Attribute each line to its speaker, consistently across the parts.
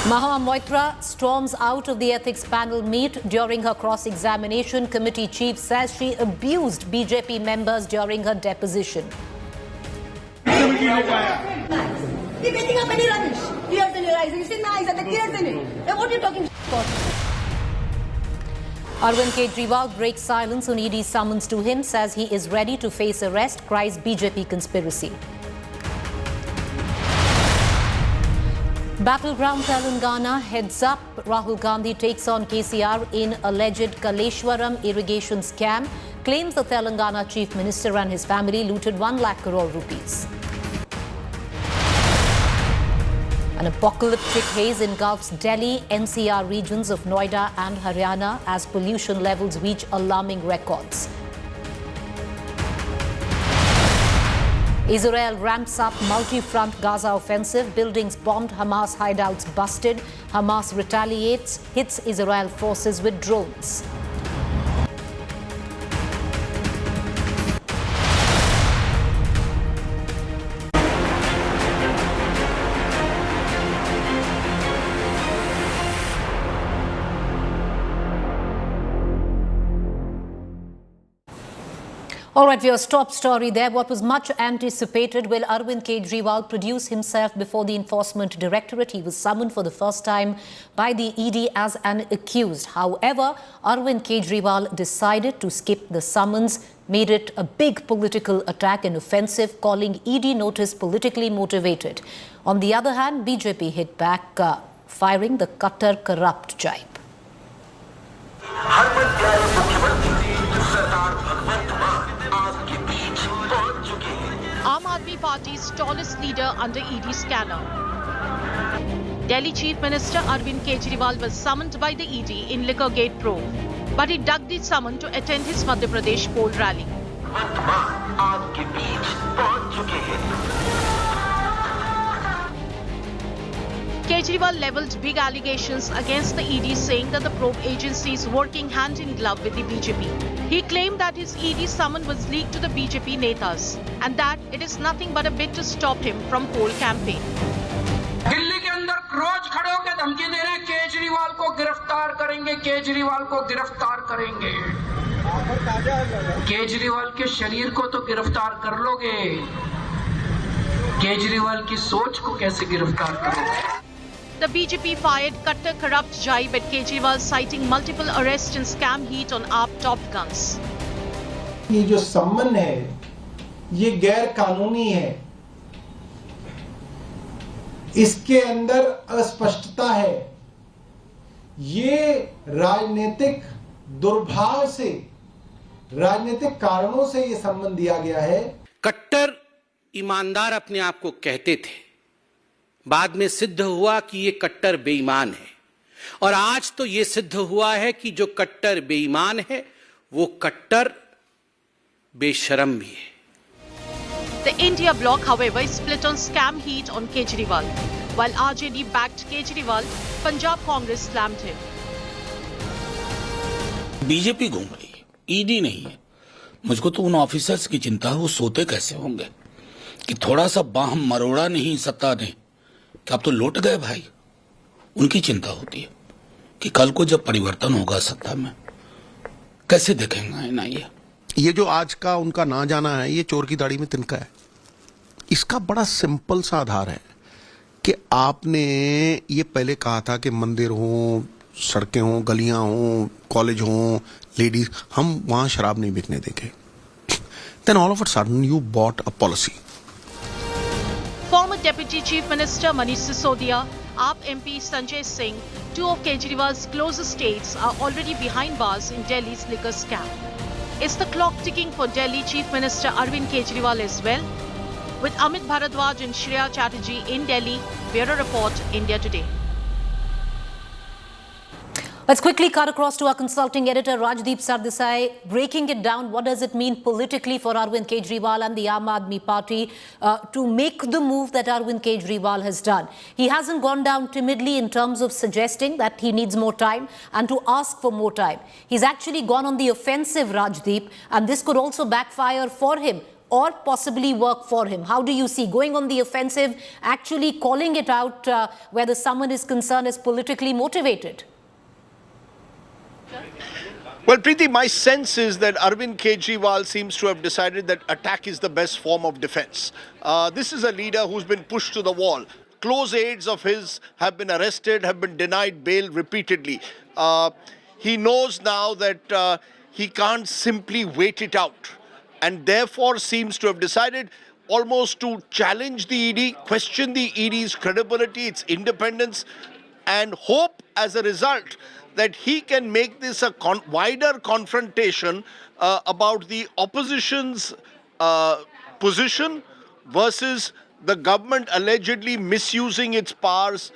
Speaker 1: Mahua Moitra storms out of the ethics panel meet. During her cross-examination, committee chief says she abused BJP members during her deposition. Arvind Kejriwal breaks silence on ED's summons to him, says he is ready to face arrest, cries BJP conspiracy. Battleground Telangana heads up. Rahul Gandhi takes on KCR in alleged Kaleshwaram irrigation scam. Claims the Telangana Chief Minister and his family looted 1 lakh crore rupees. An apocalyptic haze engulfs Delhi, NCR regions of Noida and Haryana as pollution levels reach alarming records. Israel ramps up multi-front Gaza offensive. Buildings bombed, Hamas hideouts busted. Hamas retaliates, hits Israel forces with drones. All right, viewers, top story there. What was much anticipated, will Arvind Kejriwal produce himself before the Enforcement Directorate? He was summoned for the first time by the ED as an accused. However, Arvind Kejriwal decided to skip the summons, made it a big political attack and offensive, calling ED notice politically motivated. On the other hand, BJP hit back, firing the cutter corrupt jibe.
Speaker 2: Aam Aadmi Party's tallest leader under ED scanner. Delhi Chief Minister Arvind Kejriwal was summoned by the ED in Liquor Gate probe, but he ducked the summon to attend his Madhya Pradesh poll rally. Kejriwal levelled big allegations against the ED, saying that the probe agency is working hand in glove with the BJP. He claimed that his ED summon was leaked to the BJP netas and that it is nothing but a bid to stop him from poll campaign.
Speaker 3: Delhi के अंदर रोज खड़े होकर धमकी दे रहे हैं, केजरीवाल को गिरफ्तार करेंगे, केजरीवाल को गिरफ्तार करेंगे। केजरीवाल के शरीर को तो गिरफ्तार कर लोगे, केजरीवाल की सोच को कैसे गिरफ्तार करोगे?
Speaker 2: The BJP fired cutter corrupt jibe at Kejriwal, citing multiple arrests and scam heat on AAP top guns.
Speaker 4: ये जो सम्मन है, ये गैर कानूनी है। इसके अंदर अस्पष्टता है। ये राजनीतिक दुर्भाव से, राजनीतिक कारणों से ये सम्मन दिया गया है।
Speaker 5: कट्टर ईमानदार अपने आप को कहते थे, बाद में सिद्ध हुआ कि ये कट्टर बेईमान है, और आज तो ये सिद्ध हुआ है कि जो कट्टर बेईमान है वो कट्टर बेशरम भी है।
Speaker 2: The India bloc, however, is split on scam heat on Kejriwal. While RJD backed Kejriwal, Punjab Congress slammed him.
Speaker 6: BJP घूम रही है, ईडी नहीं है। मुझको तो उन ऑफिसर्स की चिंता है, वो सोते कैसे होंगे कि थोड़ा सा बाह मरोड़ा नहीं सत्ता ने कि अब तो लौट गए भाई। उनकी चिंता होती है कि कल को जब परिवर्तन होगा सत्ता में कैसे देखेंगे ना।
Speaker 7: ये जो आज का उनका ना जाना है, ये चोर की दाढ़ी में तिनका है। इसका बड़ा सिंपल सा आधार है कि आपने ये पहले कहा था कि मंदिर हो, सड़कें हों, गलियां हों, कॉलेज हों, लेडीज, हम वहां शराब नहीं बिकने देंगे। Then all of a sudden you bought a policy.
Speaker 2: Former Deputy Chief Minister Manish Sisodia, AAP MP Sanjay Singh, two of Kejriwal's closest aides, are already behind bars in Delhi's liquor scam. Is the clock ticking for Delhi Chief Minister Arvind Kejriwal as well? With Amit Bharadwaj and Shreya Chatterjee in Delhi, Bureau Report, India Today.
Speaker 1: Let's quickly cut across to our consulting editor Rajdeep Sardesai, breaking it down. What does it mean politically for Arvind Kejriwal and the Aam Aadmi Party to make the move that Arvind Kejriwal has done? He hasn't gone down timidly in terms of suggesting that he needs more time and to ask for more time. He's actually gone on the offensive, Rajdeep, and this could also backfire for him. or possibly work for him? How do you see going on the offensive, actually calling it out where the summon is concerned as politically motivated?
Speaker 7: Well, Preeti, my sense is that Arvind Kejriwal seems to have decided that attack is the best form of defense. This is a leader who's been pushed to the wall. Close aides of his have been arrested, have been denied bail repeatedly. He knows now that he can't simply wait it out, and therefore seems to have decided almost to challenge the ED, question the ED's credibility, its independence, and hope as a result that he can make this a wider confrontation about the opposition's position versus the government allegedly misusing its powers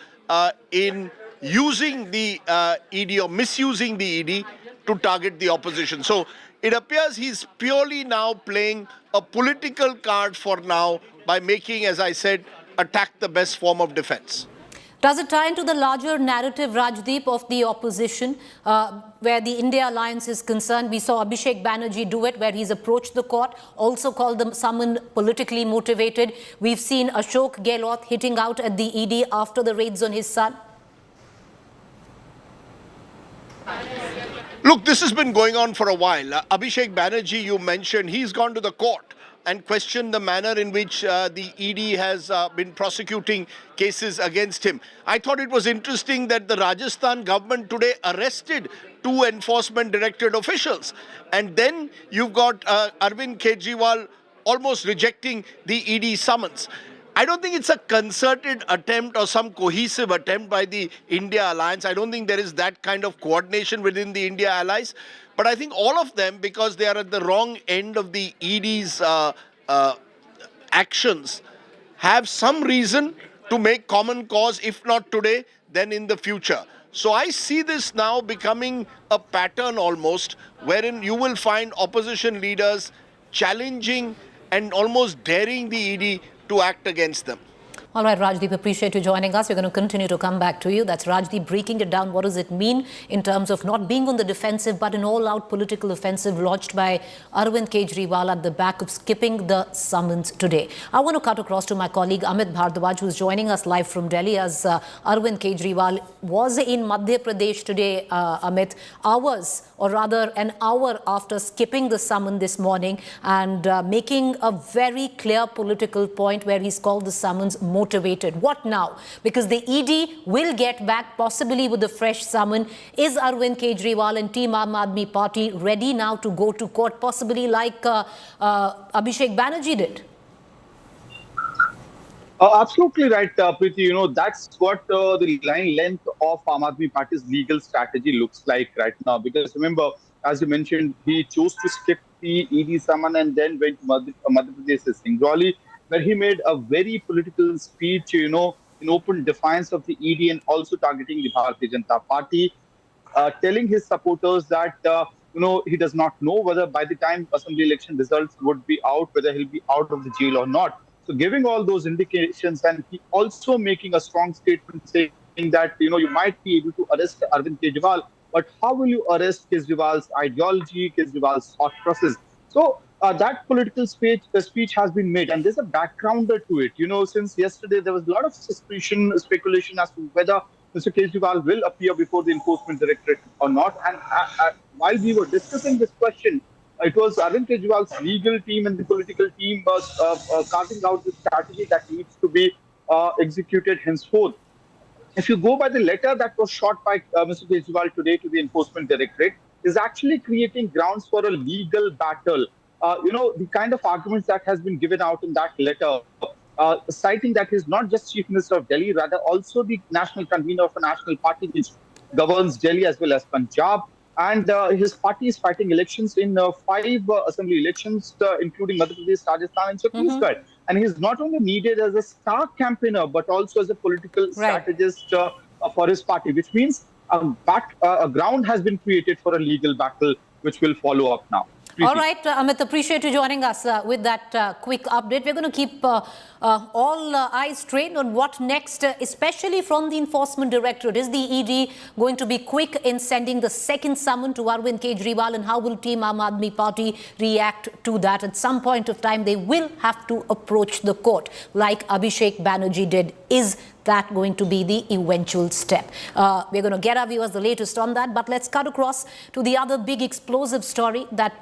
Speaker 7: in using the ED or misusing the ED to target the opposition. So it appears he's purely now playing a political card for now by making, as I said, attack the best form of defense.
Speaker 1: Does it tie into the larger narrative, Rajdeep, of the opposition, where the India alliance is concerned? We saw Abhishek Banerjee do it, where he's approached the court, also called the summon politically motivated. We've seen Ashok Gehlot hitting out at the ED after the raids on his son.
Speaker 7: Look, this has been going on for a while. Abhishek Banerjee, you mentioned, he's gone to the court and questioned the manner in which the ED has been prosecuting cases against him. I thought it was interesting that the Rajasthan government today arrested 2 enforcement directorate officials. And then you've got Arvind Kejriwal almost rejecting the ED summons. I don't think it's a concerted attempt or some cohesive attempt by the India alliance. I don't think there is that kind of coordination within the India allies. But I think all of them, because they are at the wrong end of the ED's actions, have some reason to make common cause, if not today, then in the future. So I see this now becoming a pattern almost, wherein you will find opposition leaders challenging and almost daring the ED to act against them.
Speaker 1: All right, Rajdeep, appreciate you joining us. We're going to continue to come back to you. That's Rajdeep breaking it down. What does it mean in terms of not being on the defensive, but an all-out political offensive launched by Arvind Kejriwal at the back of skipping the summons today? I want to cut across to my colleague Amit Bhardwaj, who's joining us live from Delhi, as Arvind Kejriwal was in Madhya Pradesh today, Amit, hours, or rather an hour after skipping the summon this morning and making a very clear political point where he's called the summons motivated. What now? Because the ED will get back possibly with a fresh summon. Is Arvind Kejriwal and Team Aam Aadmi Party ready now to go to court, possibly like Abhishek Banerjee did?
Speaker 8: Absolutely right, Preeti. You know, that's what the line length of Aam Aadmi Party's legal strategy looks like right now. Because remember, as you mentioned, he chose to skip the ED summon and then went to Madhya Pradesh's Singrauli, where he made a very political speech, you know, in open defiance of the ED and also targeting the Bharatiya Janata Party, telling his supporters that, you know, he does not know whether by the time assembly election results would be out, whether he'll be out of the jail or not. So giving all those indications, and he also making a strong statement saying that, you know, you might be able to arrest Arvind Kejriwal, but how will you arrest Kejriwal's ideology, Kejriwal's thought process? So that political speech has been made, and there's a backgrounder to it. You know, since yesterday, there was a lot of suspicion, speculation as to whether Mr. Kejriwal will appear before the enforcement directorate or not. And while we were discussing this question, it was Arvind Kejriwal's legal team and the political team carving out the strategy that needs to be executed henceforth. If you go by the letter that was shot by Mr. Kejriwal today to the enforcement directorate, is actually creating grounds for a legal battle. You know, the kind of arguments that has been given out in that letter, citing that he's not just Chief Minister of Delhi, rather also the national convener of a national party which governs Delhi as well as Punjab. And his party is fighting elections in 5 assembly elections, including Madhya Pradesh, Rajasthan, and Chhattisgarh. And he's not only needed as a star campaigner, but also as a political strategist for his party, which means a ground has been created for a legal battle, which will follow up now. Preeti.
Speaker 1: All right, Amit, appreciate you joining us with that quick update. We're going to keep all eyes trained on what next, especially from the Enforcement Directorate. Is the ED going to be quick in sending the second summon to Arvind Kejriwal, and how will Team Aam Aadmi Party react to that? At some point of time, they will have to approach the court, like Abhishek Banerjee did. Is that going to be the eventual step? We're going to get our viewers the latest on that, but let's cut across to the other big explosive story that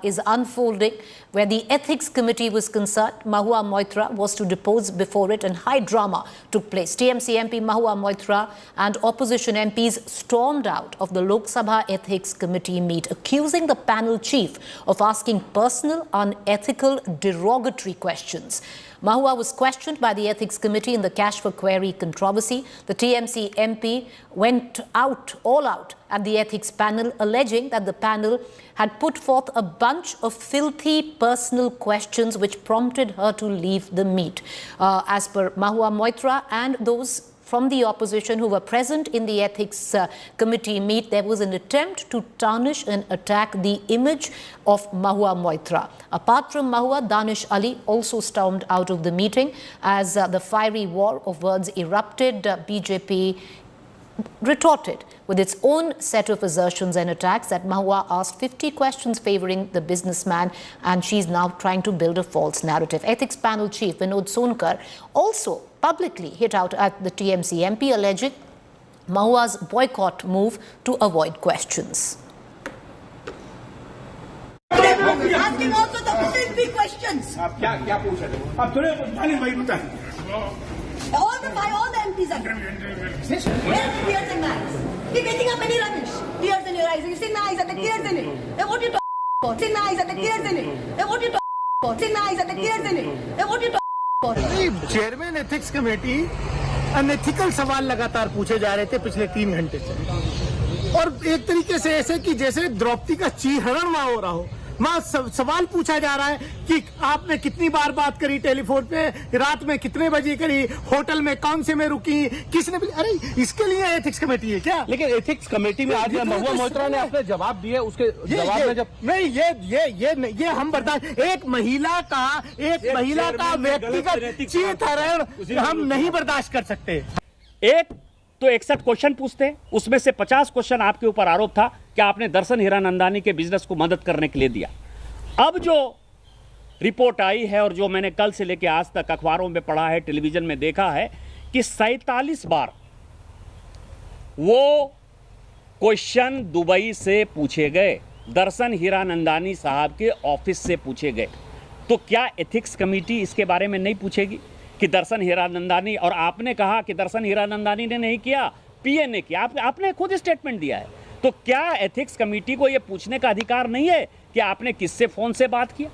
Speaker 1: is unfolding, where the Ethics Committee was concerned. Mahua Moitra was to depose before it, and high drama took place. TMC MP Mahua Moitra and opposition MPs stormed out of the Lok Sabha Ethics Committee meet, accusing the panel chief of asking personal, unethical, derogatory questions. Mahua was questioned by the Ethics Committee in the Cash for Query controversy. The TMC MP went all out at the ethics panel, alleging that the panel had put forth a bunch of filthy personal questions which prompted her to leave the meet. As per Mahua Moitra and those from the opposition who were present in the Ethics Committee meet, there was an attempt to tarnish and attack the image of Mahua Moitra. Apart from Mahua, Danish Ali also stormed out of the meeting as the fiery war of words erupted. BJP retorted with its own set of assertions and attacks that Mahua asked 50 questions favoring the businessman, and she's now trying to build a false narrative. Ethics panel chief Vinod Sonkar also publicly hit out at the TMC MP, alleging Mahua's boycott move to avoid questions.
Speaker 9: Asking also the filthy questions. All the MPs are there. Where are the tears in my eyes? You're getting up any rubbish. Tears in your eyes. You see my eyes, are the tears in it. Then what you talk about? See my eyes, are the tears in it. Then what you talk about? See my eyes, are the tears in it. Then what you talk about?
Speaker 10: Chairman ethics committee unethical सवाल लगातार पूछे जा रहे थे पिछले 3 घंटे से, और एक तरीके से ऐसे कि जैसे द्रौपदी का चीहरण वहां हो रहा हो। वहां सवाल पूछा जा रहा है कि आपने कितनी बार बात करी टेलीफोन पे, रात में कितने बजे करी, होटल में कौन से में रुकी, किसने, अरे इसके लिए एथिक्स कमेटी है क्या?
Speaker 11: लेकिन एथिक्स कमेटी में आज महुआ मोइत्रा ने अपने जवाब दिए, उसके जवाब में जब
Speaker 10: नहीं ये हम बर्दाश्त, एक महिला का व्यक्तिगत चीहरण हम नहीं बर्दाश्त कर सकते।
Speaker 11: एक तो 61 क्वेश्चन पूछते, उसमें से 50 क्वेश्चन आपके ऊपर आरोप था कि आपने दर्शन हीरानंदानी के बिजनेस को मदद करने के लिए दिया। अब जो रिपोर्ट आई है और जो मैंने कल से लेकर आज तक अखबारों में पढ़ा है, टेलीविजन में देखा है कि 47 बार वो क्वेश्चन दुबई से पूछे गए, दर्शन हीरानंदानी साहब के ऑफिस से पूछे गए। तो क्या एथिक्स कमेटी इसके बारे में नहीं पूछेगी कि दर्शन हीरानंदानी, और आपने कहा कि दर्शन हीरानंदानी ने नहीं किया, पीए ने किया, आपने खुद स्टेटमेंट दिया है। तो क्या एथिक्स कमेटी को यह पूछने का अधिकार नहीं है कि आपने किससे फोन से बात किया,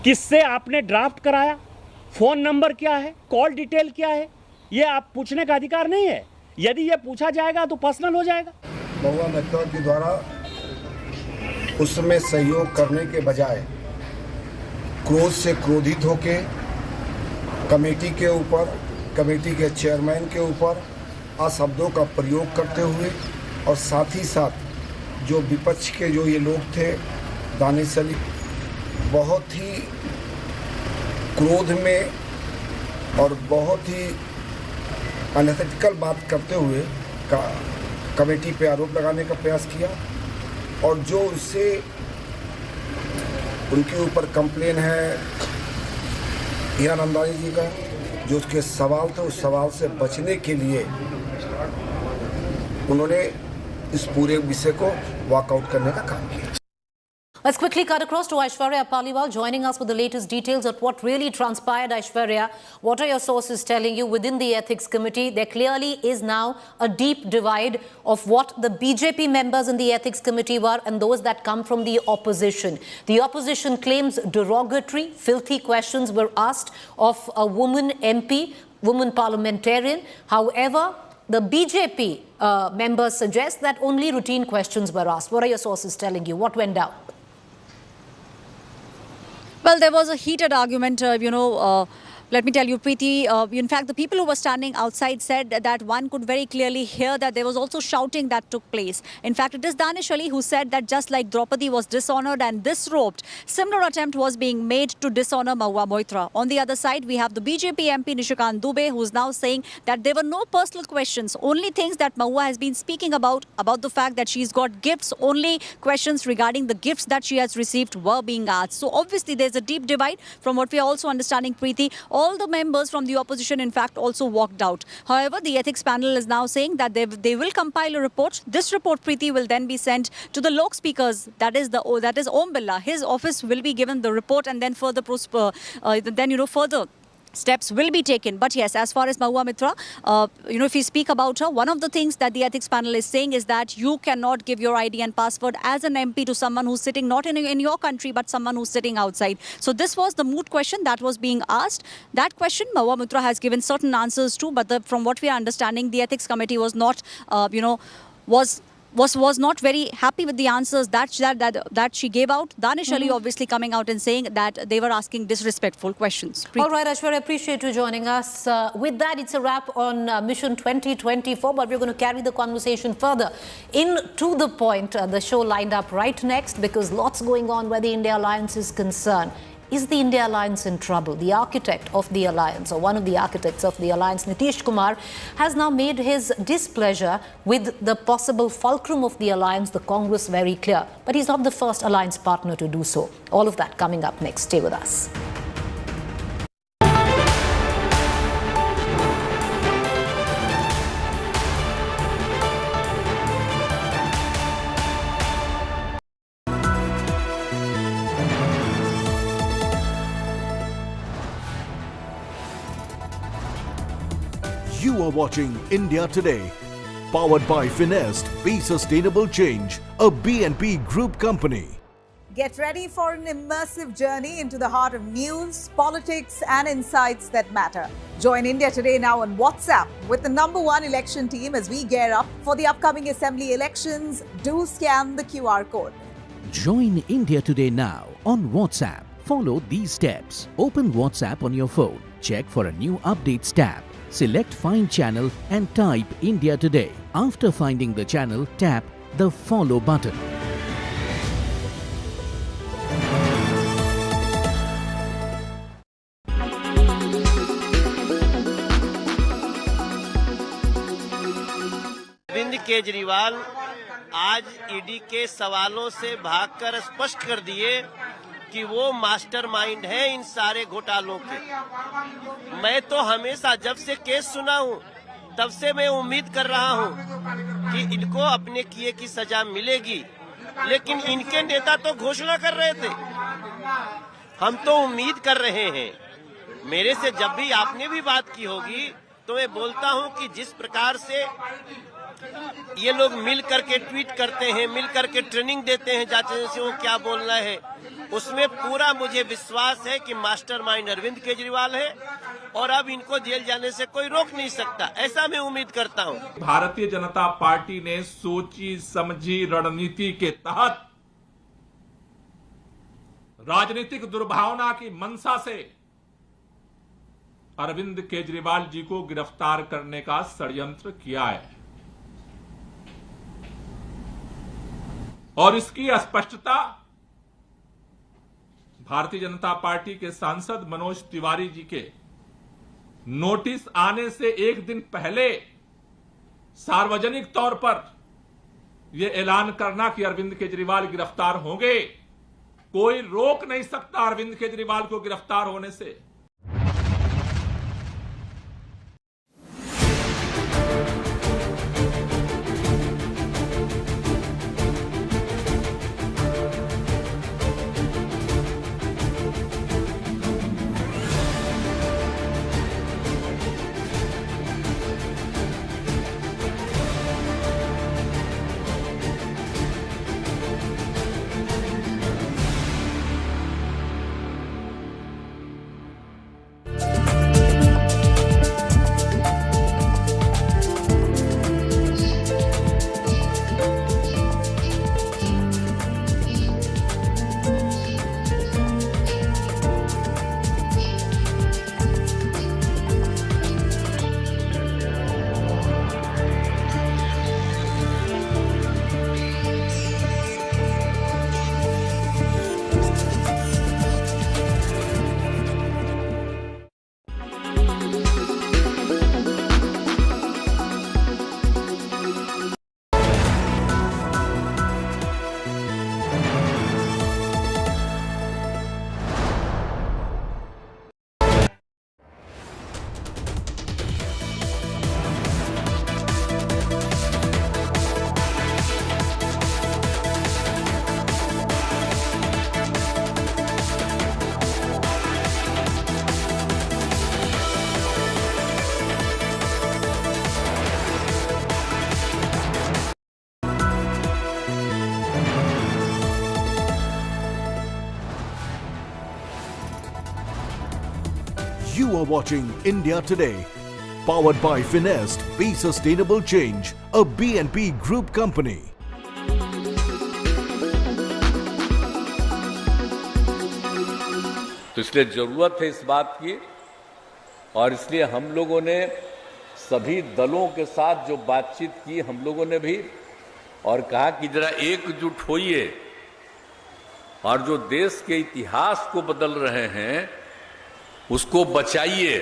Speaker 11: किससे आपने ड्राफ्ट कराया, फोन नंबर क्या है, कॉल डिटेल क्या है? यह आप पूछने का अधिकार नहीं है। यदि यह पूछा जाएगा तो पर्सनल हो जाएगा।
Speaker 12: महua मोइत्रा के द्वारा उसमें सहयोग करने के बजाय क्रोध से क्रोधित होके कमेटी के ऊपर, कमेटी के चेयरमैन के ऊपर अशब्दों का प्रयोग करते हुए, और साथ ही साथ जो विपक्ष के जो ये लोग थे, दानिश अली, बहुत ही क्रोध में और बहुत ही अनएथिकल बात करते हुए कमेटी पे आरोप लगाने का प्रयास किया। और जो उससे उनके ऊपर कंप्लेन है हीरानंदानी जी का, जो उसके सवाल थे, उस सवाल से बचने के लिए उन्होंने इस पूरे विषय को वॉकआउट करने का काम किया।
Speaker 1: Let's quickly cut across to Aishwarya Paliwal, joining us with the latest details of what really transpired. Aishwarya, what are your sources telling you within the Ethics Committee? There clearly is now a deep divide of what the BJP members in the Ethics Committee were and those that come from the opposition. The opposition claims derogatory, filthy questions were asked of a woman MP, woman parliamentarian. However, the BJP members suggest that only routine questions were asked. What are your sources telling you? What went down?
Speaker 13: Well, there was a heated argument, Let me tell you, Preeti, in fact, the people who were standing outside said that one could very clearly hear that there was also shouting that took place. In fact, it is Danish Ali who said that just like Draupadi was dishonored and disrobed, similar attempt was being made to dishonor Mahua Moitra. On the other side, we have the BJP MP Nishikant Dubey, who is now saying that there were no personal questions, only things that Mahua has been speaking about the fact that she's got gifts, only questions regarding the gifts that she has received were being asked. So obviously there's a deep divide from what we are also understanding, Preeti. All the members from the opposition, in fact, also walked out. However, the ethics panel is now saying that they will compile a report. This report, Preeti, will then be sent to the Lok Speakers, that is Om Birla. His office will be given the report, and then further further steps will be taken. But yes, as far as Mahua Moitra, if we speak about her, one of the things that the ethics panel is saying is that you cannot give your ID and password as an MP to someone who's sitting not in your country, but someone who's sitting outside. So this was the moot question that was being asked. That question Mahua Moitra has given certain answers to, but from what we are understanding, the ethics committee was not, was not very happy with the answers that she gave out. Danish Ali obviously coming out and saying that they were asking disrespectful questions.
Speaker 1: All right, Ashwar, I appreciate you joining us. With that, it's a wrap on Mission 2024, but we're going to carry the conversation further. To the point, the show lined up right next because lots going on where the India Alliance is concerned. Is the India Alliance in trouble? The architect of the alliance, or one of the architects of the alliance, Nitish Kumar, has now made his displeasure with the possible fulcrum of the alliance, the Congress, very clear. But he's not the first alliance partner to do so. All of that coming up next. Stay with us.
Speaker 14: You are watching India Today, powered by Finest, Be Sustainable Change, a BNP Group company.
Speaker 15: Get ready for an immersive journey into the heart of news, politics and insights that matter. Join India Today now on WhatsApp with the #1 election team as we gear up for the upcoming assembly elections. Do scan the QR code.
Speaker 16: Join India Today now on WhatsApp. Follow these steps. Open WhatsApp on your phone. Check for a new updates tab. Select Find Channel and type India Today. After finding the channel, tap the Follow button.
Speaker 17: Arvind Kejriwal आज ED के सवालों से भागकर स्पष्ट कर दिए कि वो मास्टरमाइंड है इन सारे घोटालों के। मैं तो हमेशा जब से केस सुना हूँ तब से मैं उम्मीद कर रहा हूँ कि इनको अपने किए की सजा मिलेगी, लेकिन इनके नेता तो घोषणा कर रहे थे। हम तो उम्मीद कर रहे हैं। मेरे से जब भी आपने भी बात की होगी तो मैं बोलता हूँ कि जिस प्रकार से ये लोग मिल करके ट्वीट करते हैं, मिल करके ट्रेनिंग देते हैं जांच एजेंसियों को क्या बोलना है, उसमें पूरा मुझे विश्वास है कि मास्टरमाइंड अरविंद केजरीवाल है और अब इनको जेल जाने से कोई रोक नहीं सकता, ऐसा मैं उम्मीद करता हूं।
Speaker 18: भारतीय जनता पार्टी ने सोची समझी रणनीति के तहत राजनीतिक दुर्भावना की मंशा से अरविंद केजरीवाल जी को गिरफ्तार करने का षड्यंत्र किया है और इसकी स्पष्टता भारतीय जनता पार्टी के सांसद मनोज तिवारी जी के नोटिस आने से एक दिन पहले सार्वजनिक तौर पर यह ऐलान करना कि अरविंद केजरीवाल गिरफ्तार होंगे, कोई रोक नहीं सकता अरविंद केजरीवाल को गिरफ्तार होने से।
Speaker 14: are watching India Today, powered by Finest, Be Sustainable Change, a BNP Group company.
Speaker 19: तो इसलिए जरूरत है इस बात की, और इसलिए हम लोगों ने सभी दलों के साथ जो बातचीत की, हम लोगों ने भी, और कहा कि जरा एकजुट होइए, और जो देश के इतिहास को बदल रहे हैं उसको बचाइए,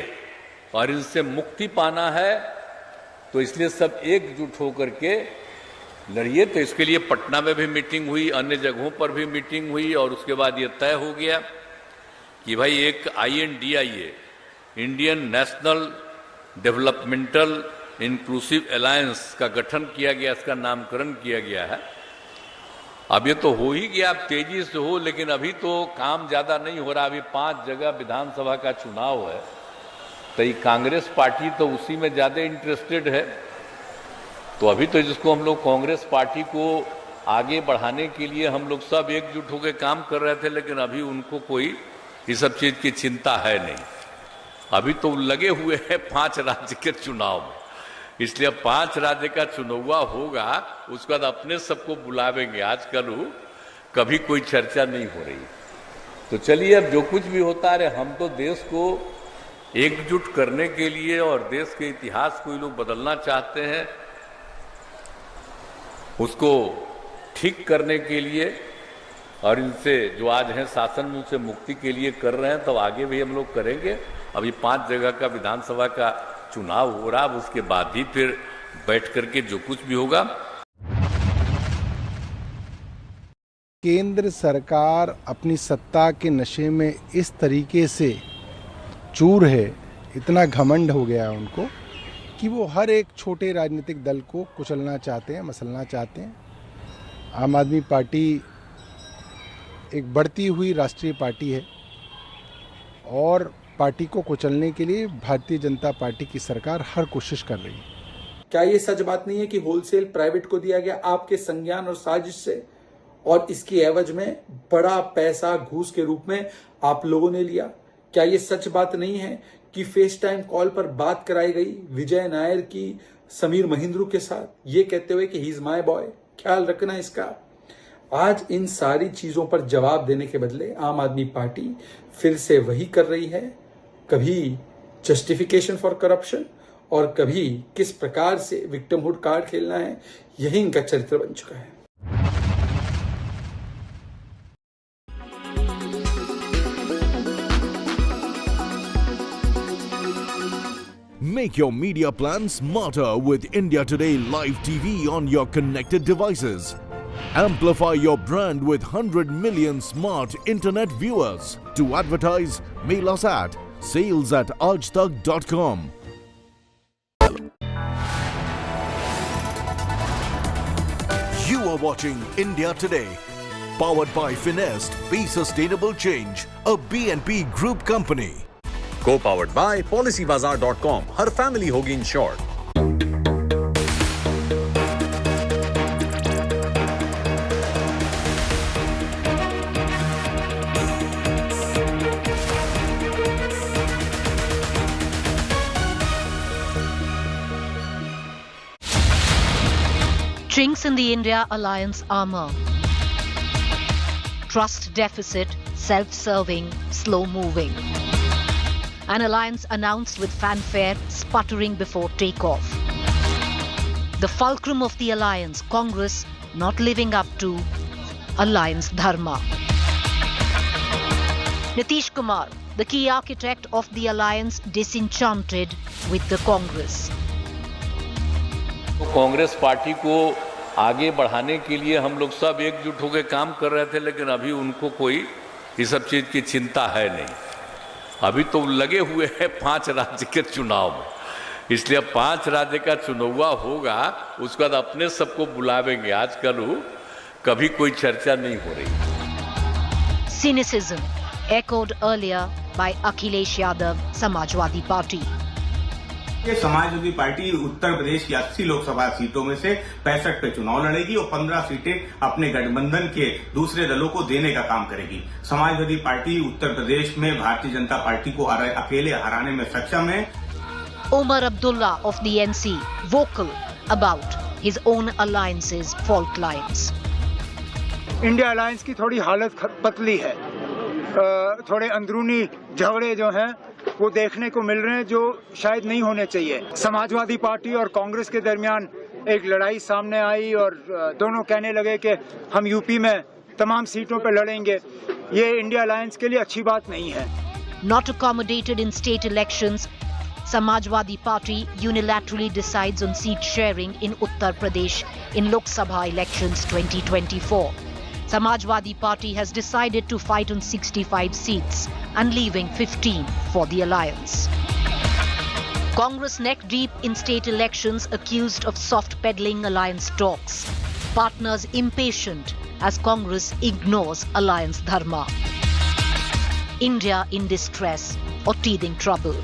Speaker 19: और इनसे मुक्ति पाना है, तो इसलिए सब एकजुट होकर के लड़िए। तो इसके लिए पटना में भी मीटिंग हुई, अन्य जगहों पर भी मीटिंग हुई, और उसके बाद ये तय हो गया कि भाई एक INDIA, Indian national developmental inclusive alliance का गठन किया गया, इसका नामकरण किया गया है। अब ये तो हो ही गया, अब तेजी से हो, लेकिन अभी तो काम ज्यादा नहीं हो रहा। अभी 5 जगह विधानसभा का चुनाव है, तो ये कांग्रेस पार्टी तो उसी में ज्यादा इंटरेस्टेड है। तो अभी तो जिसको हम लोग कांग्रेस पार्टी को आगे बढ़ाने के लिए हम लोग सब एकजुट होकर काम कर रहे थे, लेकिन अभी उनको कोई इस सब चीज की चिंता है नहीं। अभी तो लगे हुए हैं 5 राज्य के चुनाव में, इसलिए 5 राज्य का चुनाव होगा, उसके बाद अपने सबको बुलावेंगे। आजकल कभी कोई चर्चा नहीं हो रही। तो चलिए, अब जो कुछ भी होता है, हम तो देश को एकजुट करने के लिए और देश के इतिहास को ये लोग बदलना चाहते हैं, उसको ठीक करने के लिए, और इनसे जो आज हैं शासन में उनसे मुक्ति के लिए कर रहे हैं, तो आगे भी हम लोग करेंगे। अभी 5 जगह का विधानसभा का चुनाव हो रहा, उसके बाद ही फिर बैठ करके जो कुछ भी होगा।
Speaker 4: केंद्र सरकार अपनी सत्ता के नशे में इस तरीके से चूर है, इतना घमंड हो गया है उनको कि वो हर एक छोटे राजनीतिक दल को कुचलना चाहते हैं, मसलना चाहते हैं। आम आदमी पार्टी एक बढ़ती हुई राष्ट्रीय पार्टी है, और पार्टी को कुचलने के लिए भारतीय जनता पार्टी की सरकार हर कोशिश कर रही है।
Speaker 20: क्या ये सच बात नहीं है कि होलसेल प्राइवेट को दिया गया आपके संज्ञान और साजिश से, और इसकी एवज में बड़ा पैसा घूस के रूप में आप लोगों ने लिया? क्या ये सच बात नहीं है कि फेस टाइम कॉल पर बात कराई गई विजय नायर की समीर महिंद्रू के साथ, ये कहते हुए कि ही इज माय बॉय? ख्याल रखना इसका। आज इन सारी चीजों पर जवाब देने के बदले आम आदमी पार्टी फिर से वही कर रही है, कभी जस्टिफिकेशन फॉर करप्शन और कभी किस प्रकार से विक्टिमहुड कार्ड खेलना है, यही इनका चरित्र बन चुका है।
Speaker 14: Make your media plan smarter with India Today Live TV on your connected devices. Amplify your brand with 100 million smart internet viewers. To advertise, mail us at sales@aajtak.com. You are watching India Today, powered by Finest, Be Sustainable Change, a BNP Group company.
Speaker 21: Co-powered by PolicyBazaar.com. Her family होगी insured.
Speaker 2: Chinks in the India alliance armor. Trust deficit, self-serving, slow-moving. An alliance announced with fanfare, sputtering before takeoff. The fulcrum of the alliance, Congress, not living up to alliance Dharma. Nitish Kumar, the key architect of the alliance, disenchanted with the Congress.
Speaker 19: तो Congress party को आगे बढ़ाने के लिए हम लोग सब एकजुट होकर काम कर रहे थे, लेकिन अभी उनको कोई इस सब चीज की चिंता है नहीं। अभी तो लगे हुए हैं 5 राज्य के चुनाव में, इसलिए 5 राज्य का चुनाव होगा, उसके बाद अपने सबको बुलावेंगे। आजकल कभी कोई चर्चा नहीं हो रही।
Speaker 2: Cynicism echoed earlier by Akhilesh Yadav, Samajwadi Party.
Speaker 3: ये समाजवादी पार्टी उत्तर प्रदेश की 80 लोकसभा सीटों में से 65 पे चुनाव लड़ेगी और 15 सीटें अपने गठबंधन के दूसरे दलों को देने का काम करेगी। समाजवादी पार्टी उत्तर प्रदेश में भारतीय जनता पार्टी को अकेले हराने में सक्षम है।
Speaker 2: Omar Abdullah of the NC vocal about his own alliance's fault lines.
Speaker 10: India alliance की थोड़ी हालत पतली है, थोड़े अंदरूनी झगड़े जो हैं वो देखने को मिल रहे हैं जो शायद नहीं होने चाहिए। समाजवादी पार्टी और कांग्रेस के दरमियान एक लड़ाई सामने आई और दोनों कहने लगे कि हम यूपी में तमाम सीटों पर लड़ेंगे। ये इंडिया अलायंस के लिए अच्छी बात नहीं है।
Speaker 2: Not accommodated in state elections, Samajwadi Party unilaterally decides on seat sharing in Uttar Pradesh in Lok Sabha elections 2024. Samajwadi Party has decided to fight on 65 seats and leaving 15 for the alliance. Congress neck deep in state elections, accused of soft peddling alliance talks. Partners impatient as Congress ignores alliance Dharma. India in distress or teething trouble.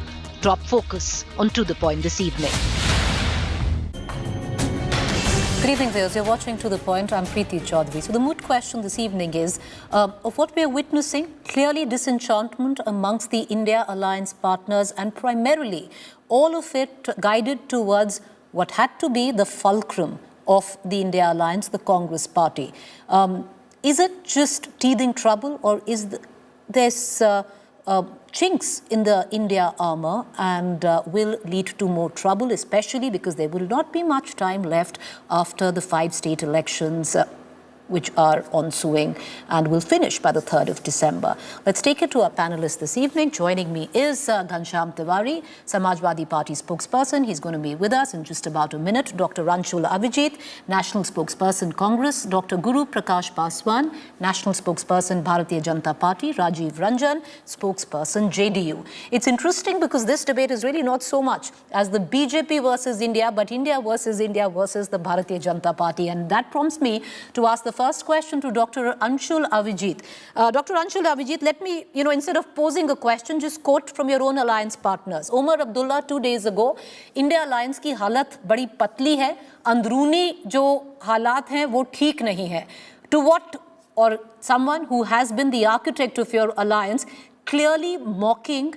Speaker 2: Drop focus on To The Point this evening.
Speaker 1: Good evening, viewers. You're watching To The Point. I'm Preeti Choudhry. So the moot question this evening is, of what we are witnessing, clearly disenchantment amongst the India alliance partners, and primarily all of it guided towards what had to be the fulcrum of the India alliance, the Congress party. Is it just teething trouble, or is there's chinks in the India armour and will lead to more trouble, especially because there will not be much time left after the 5 state elections which are ensuing and will finish by the 3rd of December. Let's take it to our panelists this evening. Joining me is Ghanshyam Tiwari, Samajwadi Party spokesperson. He's going to be with us in just about a minute. Dr. Ranchul Avijit, National Spokesperson Congress. Dr. Guru Prakash Paswan, National Spokesperson Bharatiya Janata Party. Rajiv Ranjan, Spokesperson JDU. It's interesting because this debate is really not so much as the BJP versus India, but India versus the Bharatiya Janata Party. And that prompts me to ask the first question to Dr. Anshul Avijit. Dr. Anshul Avijit, let me, instead of posing a question, just quote from your own alliance partners. Omar Abdullah 2 days ago, India alliance की हालत बड़ी पतली है, अंदरूनी जो हालात हैं वो ठीक नहीं है. To what, or someone who has been the architect of your alliance, clearly mocking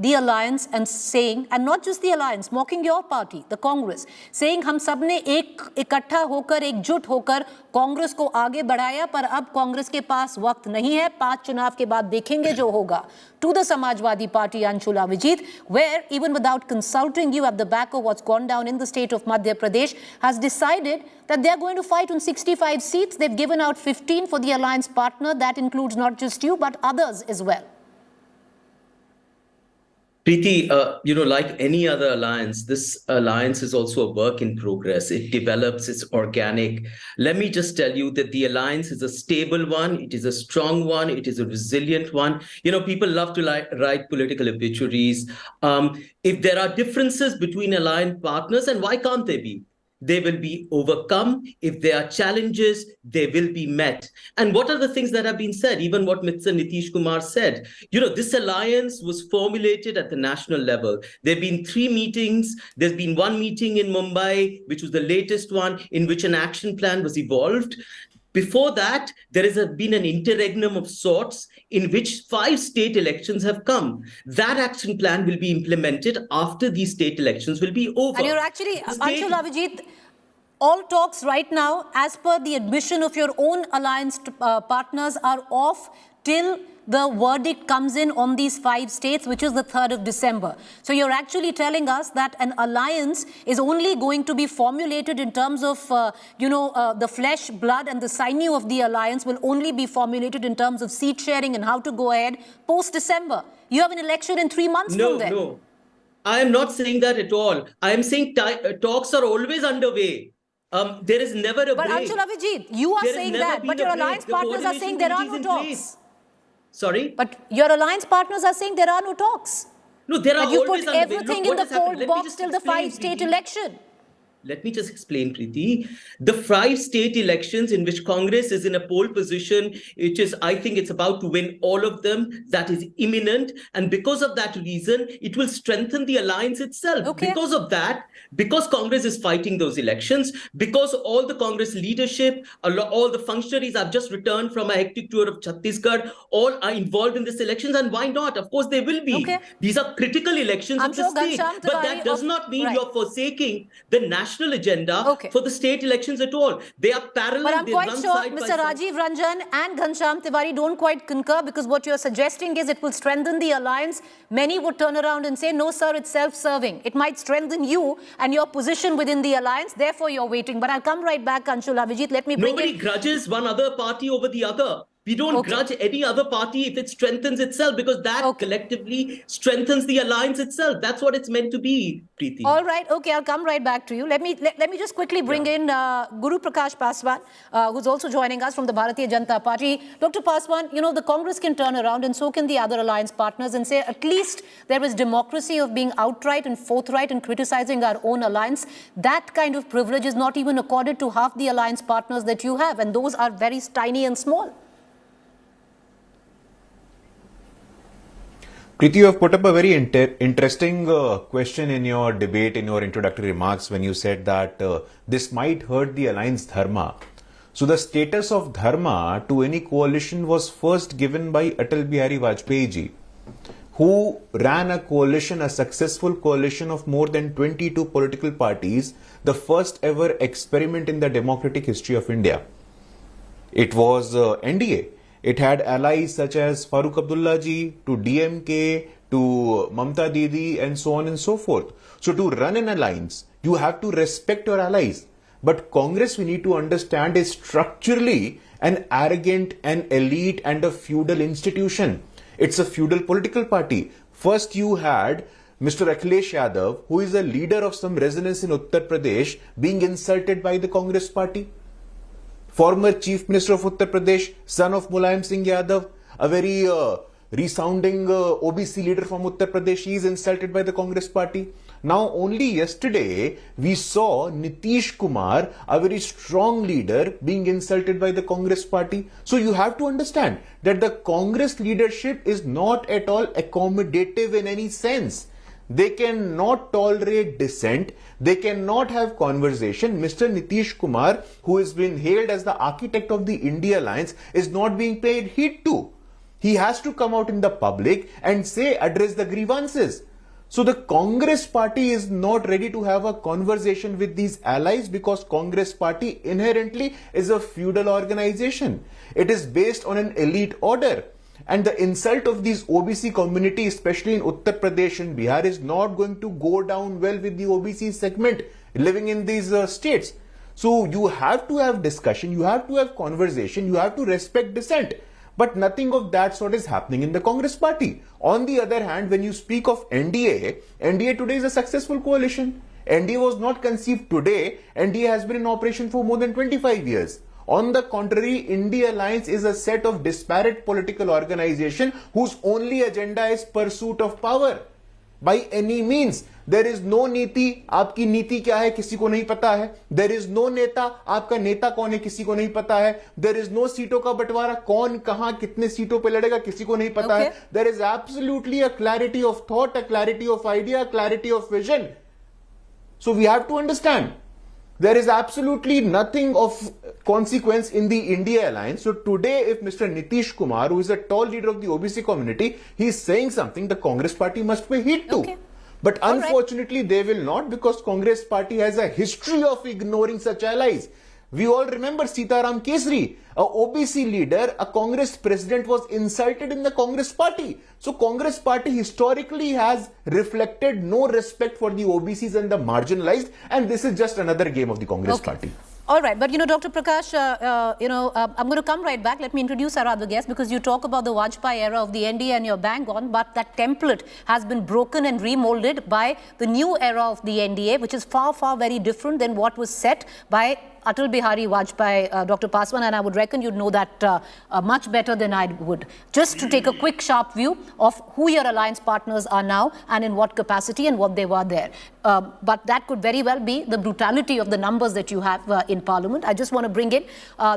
Speaker 1: the alliance and saying, and not just the alliance, mocking your party, the Congress, saying हम सब ने एक इकट्ठा होकर, एकजुट होकर कांग्रेस को आगे बढ़ाया, पर अब कांग्रेस के पास वक्त नहीं है, 5 चुनाव के बाद देखेंगे जो होगा. To the Samajwadi Party, Anshul Avijit, where even without consulting you at the back of what's gone down in the state of Madhya Pradesh, has decided that they're going to fight on 65 seats. They've given out 15 for the alliance partner. That includes not just you, but others as well.
Speaker 22: Preeti, like any other alliance, this alliance is also a work in progress. It develops, it's organic. Let me just tell you that the alliance is a stable one. It is a strong one. It is a resilient one. People love to write political obituaries. If there are differences between alliance partners, and why can't they be? They will be overcome. If there are challenges, they will be met. And what are the things that have been said? Even what Mr. Nitish Kumar said. This alliance was formulated at the national level. There have been 3 meetings. There's been 1 meeting in Mumbai, which was the latest one, in which an action plan was evolved. Before that, there has been an interregnum of sorts in which 5 state elections have come. That action plan will be implemented after these state elections will be over.
Speaker 1: And you're actually, Anshul Avijit, all talks right now, as per the admission of your own alliance partners, are off till the verdict comes in on these 5 states, which is the 3rd of December. So you're actually telling us that an alliance is only going to be formulated in terms of, the flesh, blood and the sinew of the alliance will only be formulated in terms of seat sharing and how to go ahead post-December. You have an election in 3 months from then.
Speaker 22: No, I am not saying that at all. I am saying talks are always underway. There is never a break.
Speaker 1: But Anshul Avijit, you are saying that, but your alliance partners are saying there are no talks.
Speaker 22: Sorry?
Speaker 1: But your alliance partners are saying there are no talks.
Speaker 22: No, there are
Speaker 1: that you
Speaker 22: always
Speaker 1: put everything in the cold box till the 5 state election.
Speaker 22: Let me just explain, Preeti. The 5 state elections in which Congress is in a pole position, I think it's about to win all of them. That is imminent. And because of that reason, it will strengthen the alliance itself.
Speaker 1: Okay.
Speaker 22: Because of that, because Congress is fighting those elections, because all the Congress leadership, all the functionaries have just returned from a hectic tour of Chhattisgarh, all are involved in these elections. And why not? Of course, they will be.
Speaker 1: Okay.
Speaker 22: These are critical elections
Speaker 1: I'm
Speaker 22: of the
Speaker 1: sure
Speaker 22: state.
Speaker 1: Ghanshyam
Speaker 22: But that
Speaker 1: Tiwari
Speaker 22: does
Speaker 1: of-
Speaker 22: not mean
Speaker 1: right.
Speaker 22: you're forsaking the national agenda
Speaker 1: Okay.
Speaker 22: for the state elections at all. They are parallel.
Speaker 1: But I'm
Speaker 22: they
Speaker 1: quite
Speaker 22: run
Speaker 1: sure
Speaker 22: side by
Speaker 1: Mr.
Speaker 22: side.
Speaker 1: Rajiv Ranjan and Ghanshyam Tiwari don't quite concur, because what you're suggesting is it will strengthen the alliance. Many would turn around and say, no, sir, it's self-serving. It might strengthen you and your position within the alliance. Therefore, you're waiting. But I'll come right back, Anshul Avijit. Let me bring
Speaker 22: Nobody
Speaker 1: in...
Speaker 22: grudges one other party over the other. We don't grudge any other party if it strengthens itself, because that collectively strengthens the alliance itself. That's what it's meant to be, Preeti.
Speaker 1: All right. Okay, I'll come right back to you. Let me just quickly bring in Guru Prakash Paswan, who's also joining us from the Bharatiya Janata Party. Dr. Paswan, you know, the Congress can turn around and so can the other alliance partners and say at least there is democracy of being outright and forthright in criticizing our own alliance. That kind of privilege is not even accorded to half the alliance partners that you have, and those are very tiny and small.
Speaker 5: Preeti, you have put up a very interesting question in your debate, in your introductory remarks, when you said that this might hurt the alliance Dharma. So the status of Dharma to any coalition was first given by Atal Bihari Vajpayee ji, who ran a coalition, a successful coalition of more than 22 political parties, the first ever experiment in the democratic history of India. It was NDA. It had allies such as Farooq Abdullah ji, to DMK, to Mamta Didi, and so on and so forth. So to run an alliance, you have to respect your allies. But Congress, we need to understand, is structurally an arrogant, an elite and a feudal institution. It's a feudal political party. First you had Mr. Akhilesh Yadav, who is a leader of some resonance in Uttar Pradesh, being insulted by the Congress party. Former Chief Minister of Uttar Pradesh, son of Mulayam Singh Yadav, a very resounding OBC leader from Uttar Pradesh, he is insulted by the Congress party. Now only yesterday we saw Nitish Kumar, a very strong leader, being insulted by the Congress party. So you have to understand that the Congress leadership is not at all accommodative in any sense. They cannot tolerate dissent. They cannot have conversation. Mr. Nitish Kumar, who has been hailed as the architect of the India Alliance, is not being paid heed to. He has to come out in the public and address the grievances. So the Congress party is not ready to have a conversation with these allies, because Congress party inherently is a feudal organization. It is based on an elite order. And the insult of these OBC community, especially in Uttar Pradesh and Bihar, is not going to go down well with the OBC segment living in these states. So you have to have discussion, you have to have conversation, you have to respect dissent. But nothing of that sort is happening in the Congress party. On the other hand, when you speak of NDA, NDA today is a successful coalition. NDA was not conceived today. NDA has been in operation for more than 25 years. On the contrary, India Alliance is a set of disparate political organizations whose only agenda is pursuit of power. By any means, there is no नीति. आपकी नीति क्या है किसी को नहीं पता है. There is no नेता. आपका नेता कौन है किसी को नहीं पता है. There is no सीटों का बंटवारा. कौन कहां कितने सीटों पे लड़ेगा किसी को नहीं पता है. There is absolutely a clarity of thought, a clarity of idea, a clarity of vision. So we have to understand. There is absolutely nothing of consequence in the India Alliance. So today, if Mr. Nitish Kumar, who is a tall leader of the OBC community, he is saying something, the Congress party must pay heed to. But unfortunately, they will not, because Congress party has a history of ignoring such allies. We all remember Sitaram Kesri, a OBC leader, a Congress president, was insulted in the Congress party. So Congress party historically has reflected no respect for the OBCs and the marginalized, and this is just another game of the Congress party.
Speaker 1: All right, but Dr. Prakash, I'm going to come right back. Let me introduce our other guest, because you talk about the Vajpayee era of the NDA and you're bang on, but that template has been broken and remolded by the new era of the NDA, which is far, far very different than what was set by Atal Bihari Vajpayee, Dr. Paswan, and I would reckon you'd know that much better than I would. Just to take a quick, sharp view of who your alliance partners are now and in what capacity and what they were there. But that could very well be the brutality of the numbers that you have in Parliament. I just want to bring in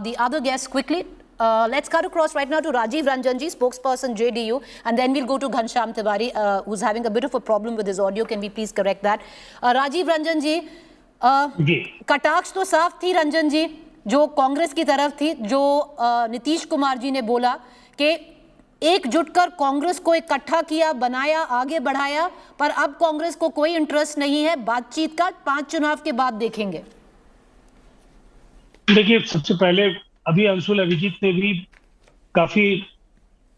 Speaker 1: the other guests quickly. Let's cut across right now to Rajiv Ranjanji, spokesperson JDU, and then we'll go to Ghanshyam Tiwari, who's having a bit of a problem with his audio. Can we please correct that? Rajiv Ranjanji, कटाक्ष तो साफ थी रंजन जी, जो कांग्रेस की तरफ थी, जो नीतीश कुमार जी ने बोला कि एकजुट कर कांग्रेस को इकट्ठा किया, बनाया, आगे बढ़ाया, पर अब कांग्रेस को कोई इंटरेस्ट नहीं है बातचीत का, 5 चुनाव के बाद देखेंगे।
Speaker 6: देखिए, सबसे पहले अभी अंशुल अभिजीत ने भी काफी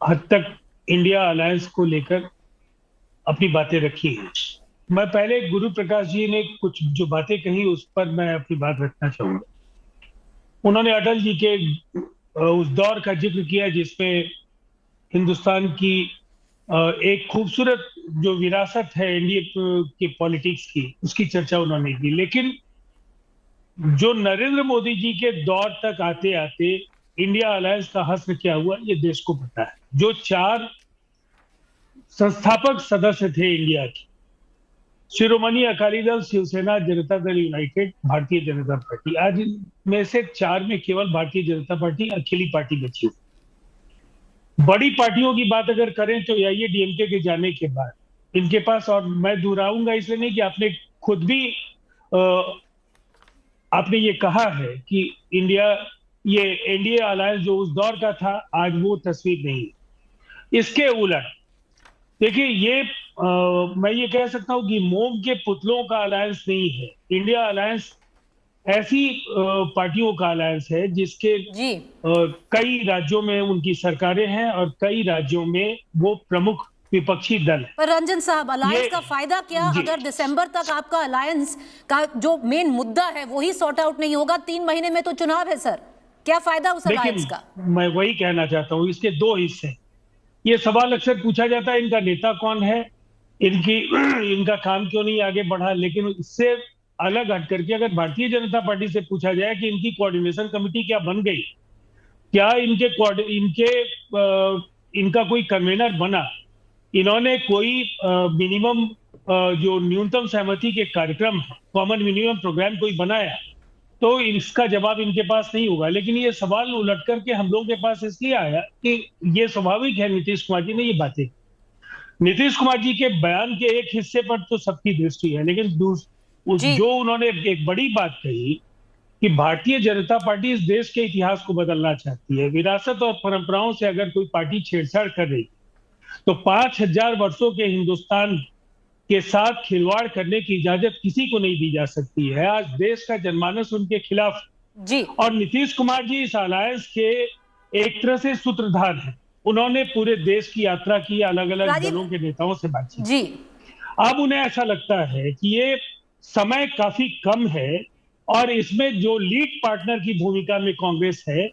Speaker 6: हद तक इंडिया अलायंस को लेकर अपनी बातें रखी हैं। मैं पहले गुरु प्रकाश जी ने कुछ जो बातें कही उस पर मैं अपनी बात रखना चाहूंगा। उन्होंने अटल जी के उस दौर का जिक्र किया जिसमें हिंदुस्तान की एक खूबसूरत जो विरासत है इंडिया की पॉलिटिक्स की, उसकी चर्चा उन्होंने की। लेकिन जो नरेंद्र मोदी जी के दौर तक आते आते इंडिया अलायंस का हश्र क्या हुआ, ये देश को पता है। जो 4 संस्थापक सदस्य थे इंडिया के, शिरोमणि अकाली दल, शिवसेना, जनता दल यूनाइटेड, भारतीय जनता पार्टी, आज इनमें से 4 में केवल भारतीय जनता पार्टी अकेली पार्टी बची हुई। बड़ी पार्टियों की बात अगर करें तो AIADMK के जाने के बाद इनके पास, और मैं दोहराऊंगा इसलिए नहीं कि आपने खुद भी आपने ये कहा है कि ये एनडीए अलायंस जो उस दौर का था, आज वो तस्वीर नहीं है। इसके उलट देखिए, मैं ये कह सकता हूं कि मोम के पुतलों का अलायंस नहीं है। इंडिया अलायंस ऐसी पार्टियों का अलायंस है जिसके कई राज्यों में उनकी सरकारें हैं और कई राज्यों में वो प्रमुख विपक्षी दल है।
Speaker 1: पर रंजन साहब, अलायंस का फायदा क्या अगर दिसंबर तक आपका अलायंस का जो मेन मुद्दा है वो ही सॉर्ट आउट नहीं होगा? 3 महीने में तो चुनाव है सर, क्या फायदा उस अलायंस का?
Speaker 6: मैं वही कहना चाहता हूँ, इसके 2 हिस्से। ये सवाल अक्सर पूछा जाता है, इनका नेता कौन है, इनका काम क्यों नहीं आगे बढ़ा। लेकिन इससे अलग हट करके अगर भारतीय जनता पार्टी से पूछा जाए कि इनकी कोऑर्डिनेशन कमेटी क्या बन गई, क्या इनका कोई कन्वेनर बना, इन्होंने कोई मिनिमम जो न्यूनतम सहमति के कार्यक्रम है, कॉमन मिनिमम प्रोग्राम कोई बनाया, तो इसका जवाब इनके पास नहीं होगा। लेकिन ये सवाल उलट करके हम लोगों के पास इसलिए आया कि ये स्वाभाविक है, नीतीश कुमार जी ने ये बातें, नीतीश कुमार जी के बयान के एक हिस्से पर तो सबकी दृष्टि है, लेकिन जो उन्होंने एक बड़ी बात कही कि भारतीय जनता पार्टी इस देश के इतिहास को बदलना चाहती है। विरासत और परंपराओं से अगर कोई पार्टी छेड़छाड़ कर रही तो 5000 वर्षों के हिंदुस्तान के साथ खिलवाड़ करने की इजाजत किसी को नहीं दी जा सकती है। आज देश का जनमानस उनके खिलाफ
Speaker 1: जी, और
Speaker 6: नीतीश कुमार जी इस अलायंस के एक तरह से सूत्रधार हैं। उन्होंने पूरे देश की यात्रा की, अलग अलग दलों के नेताओं से बातचीत
Speaker 1: जी।
Speaker 6: अब उन्हें ऐसा लगता है कि ये समय काफी कम है और इसमें जो लीड पार्टनर की भूमिका में कांग्रेस है,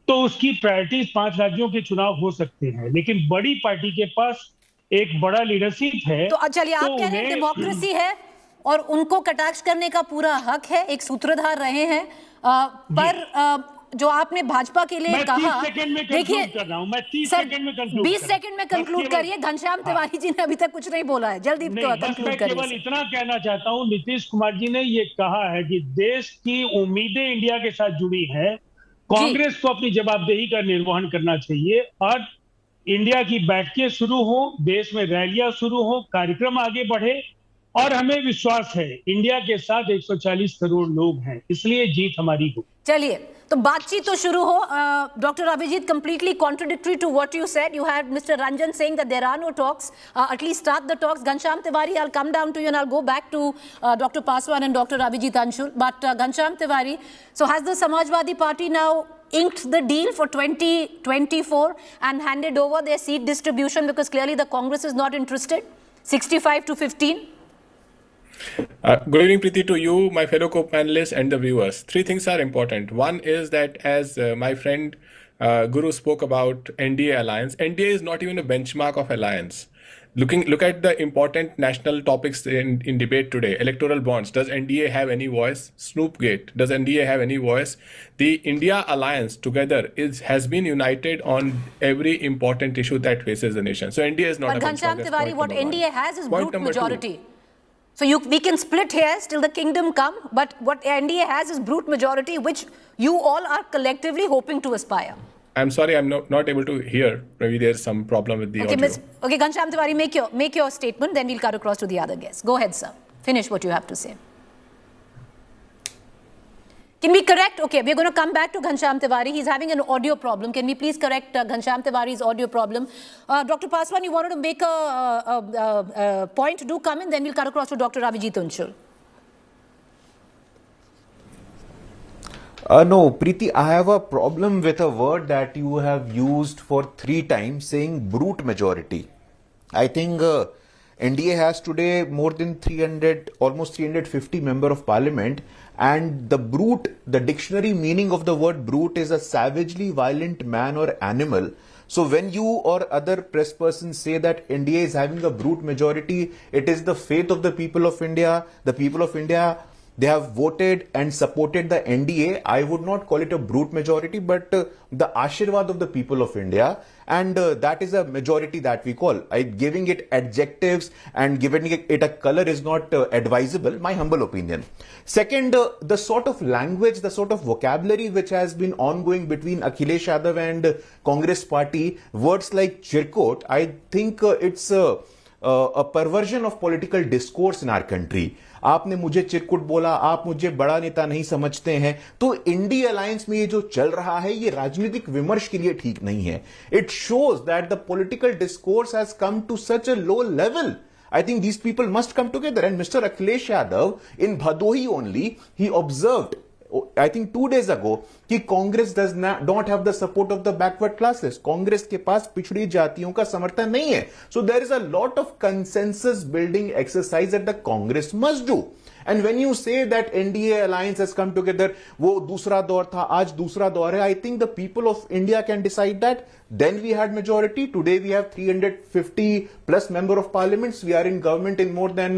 Speaker 6: तो उसकी प्रायोरिटीज 5 राज्यों के चुनाव हो सकते हैं, लेकिन बड़ी पार्टी के पास एक बड़ा लीडरशिप है।
Speaker 1: तो चलिए, आप कह रहे हैं डेमोक्रेसी है और उनको कटाक्ष करने का पूरा हक है, एक सूत्रधार रहे हैं, पर जो आपने भाजपा के लिए कहा, देखिए सर 20 सेकंड में कंक्लूड करिए। घनश्याम तिवारी जी ने अभी तक कुछ नहीं बोला है, जल्दी कंक्लूड करिए।
Speaker 6: केवल इतना कहना चाहता हूं, नीतीश कुमार जी ने ये कहा है कि देश की उम्मीदें इंडिया के साथ जुड़ी है, कांग्रेस को अपनी जवाबदेही का निर्वहन करना चाहिए और इंडिया की बैठकें शुरू हो, देश में रैलियां शुरू हो, कार्यक्रम आगे बढ़े और हमें विश्वास है इंडिया के साथ 140 करोड़ लोग हैं, इसलिए जीत हमारी हो।
Speaker 1: चलिए, तो बातचीत तो शुरू हो। Doctor Abhijit, completely contradictory to what you said. You had Mr. Ranjan saying that there are no talks. At least start the talks. Ghanshyam Tiwari, I'll come down to you and I'll go back to Dr. Paswan and Dr. Abhijit Anshul. But Ghanshyam Tiwari, so has the Samajwadi Party now inked the deal for 2024 and handed over their seat distribution, because clearly the Congress is not interested? 65 to 15?
Speaker 7: Good evening, Preeti, to you, my fellow co-panelists, and the viewers. Three things are important. One is that, as my friend Guru spoke about NDA alliance, NDA is not even a benchmark of alliance. Look at the important national topics in debate today. Electoral bonds. Does NDA have any voice? Snoopgate. Does NDA have any voice? The India alliance together has been united on every important issue that faces the nation. So NDA is not
Speaker 1: but
Speaker 7: a
Speaker 1: Ghanshyam
Speaker 7: benchmark.
Speaker 1: Tiwari, what NDA has is
Speaker 7: Point
Speaker 1: brute
Speaker 7: number two.
Speaker 1: majority. So we can split hairs till the kingdom come, but what NDA has is brute majority, which you all are collectively hoping to aspire.
Speaker 7: I'm sorry, I'm not able to hear. Maybe there's some problem with the audio.
Speaker 1: Okay, Ghanshyam Tiwari, make your statement, then we'll cut across to the other guests. Go ahead, sir. Finish what you have to say. Can we correct? Okay, we're going to come back to Ghanshyam Tiwari. He's having an audio problem. Can we please correct Ghanshyam Tiwari's audio problem? Dr. Paswan, you wanted to make a point. Do come in, then we'll cut across to Dr. Avijit Unchal.
Speaker 5: No, Preeti, I have a problem with a word that you have used for 3 times, saying brute majority. I think NDA has today more than 300, almost 350 member of parliament, and the dictionary meaning of the word brute is a savagely violent man or animal. So when you or other press persons say that NDA is having a brute majority, it is the faith of the people of India. The people of India, they have voted and supported the NDA. I would not call it a brute majority, but the Ashirwad of the people of India. And that is a majority that we call. Giving it adjectives and giving it a color is not advisable, my humble opinion. Second, the sort of language, the sort of vocabulary which has been ongoing between Akhilesh Yadav and Congress party, words like chirkot, I think it's a perversion of political discourse in our country. आपने मुझे चिरकुट बोला, आप मुझे बड़ा नेता नहीं समझते हैं, तो इंडिया अलायंस में ये जो चल रहा है ये राजनीतिक विमर्श के लिए ठीक नहीं है. It shows that the political discourse has come to such a low level. I think these people must come together. And Mr. Akhilesh Yadav, in Bhadohi only, he observed, I think 2 days ago, कि Congress does not have the support of the backward classes. Congress के पास पिछड़ी जातियों का समर्थन नहीं है. So there is a lot of consensus building exercise that the Congress must do. And when you say that NDA alliance has come together, वो दूसरा दौर था, आज दूसरा दौर है, I think the people of India can decide that. Then we had majority. Today we have 350 plus member of parliaments. We are in government in more than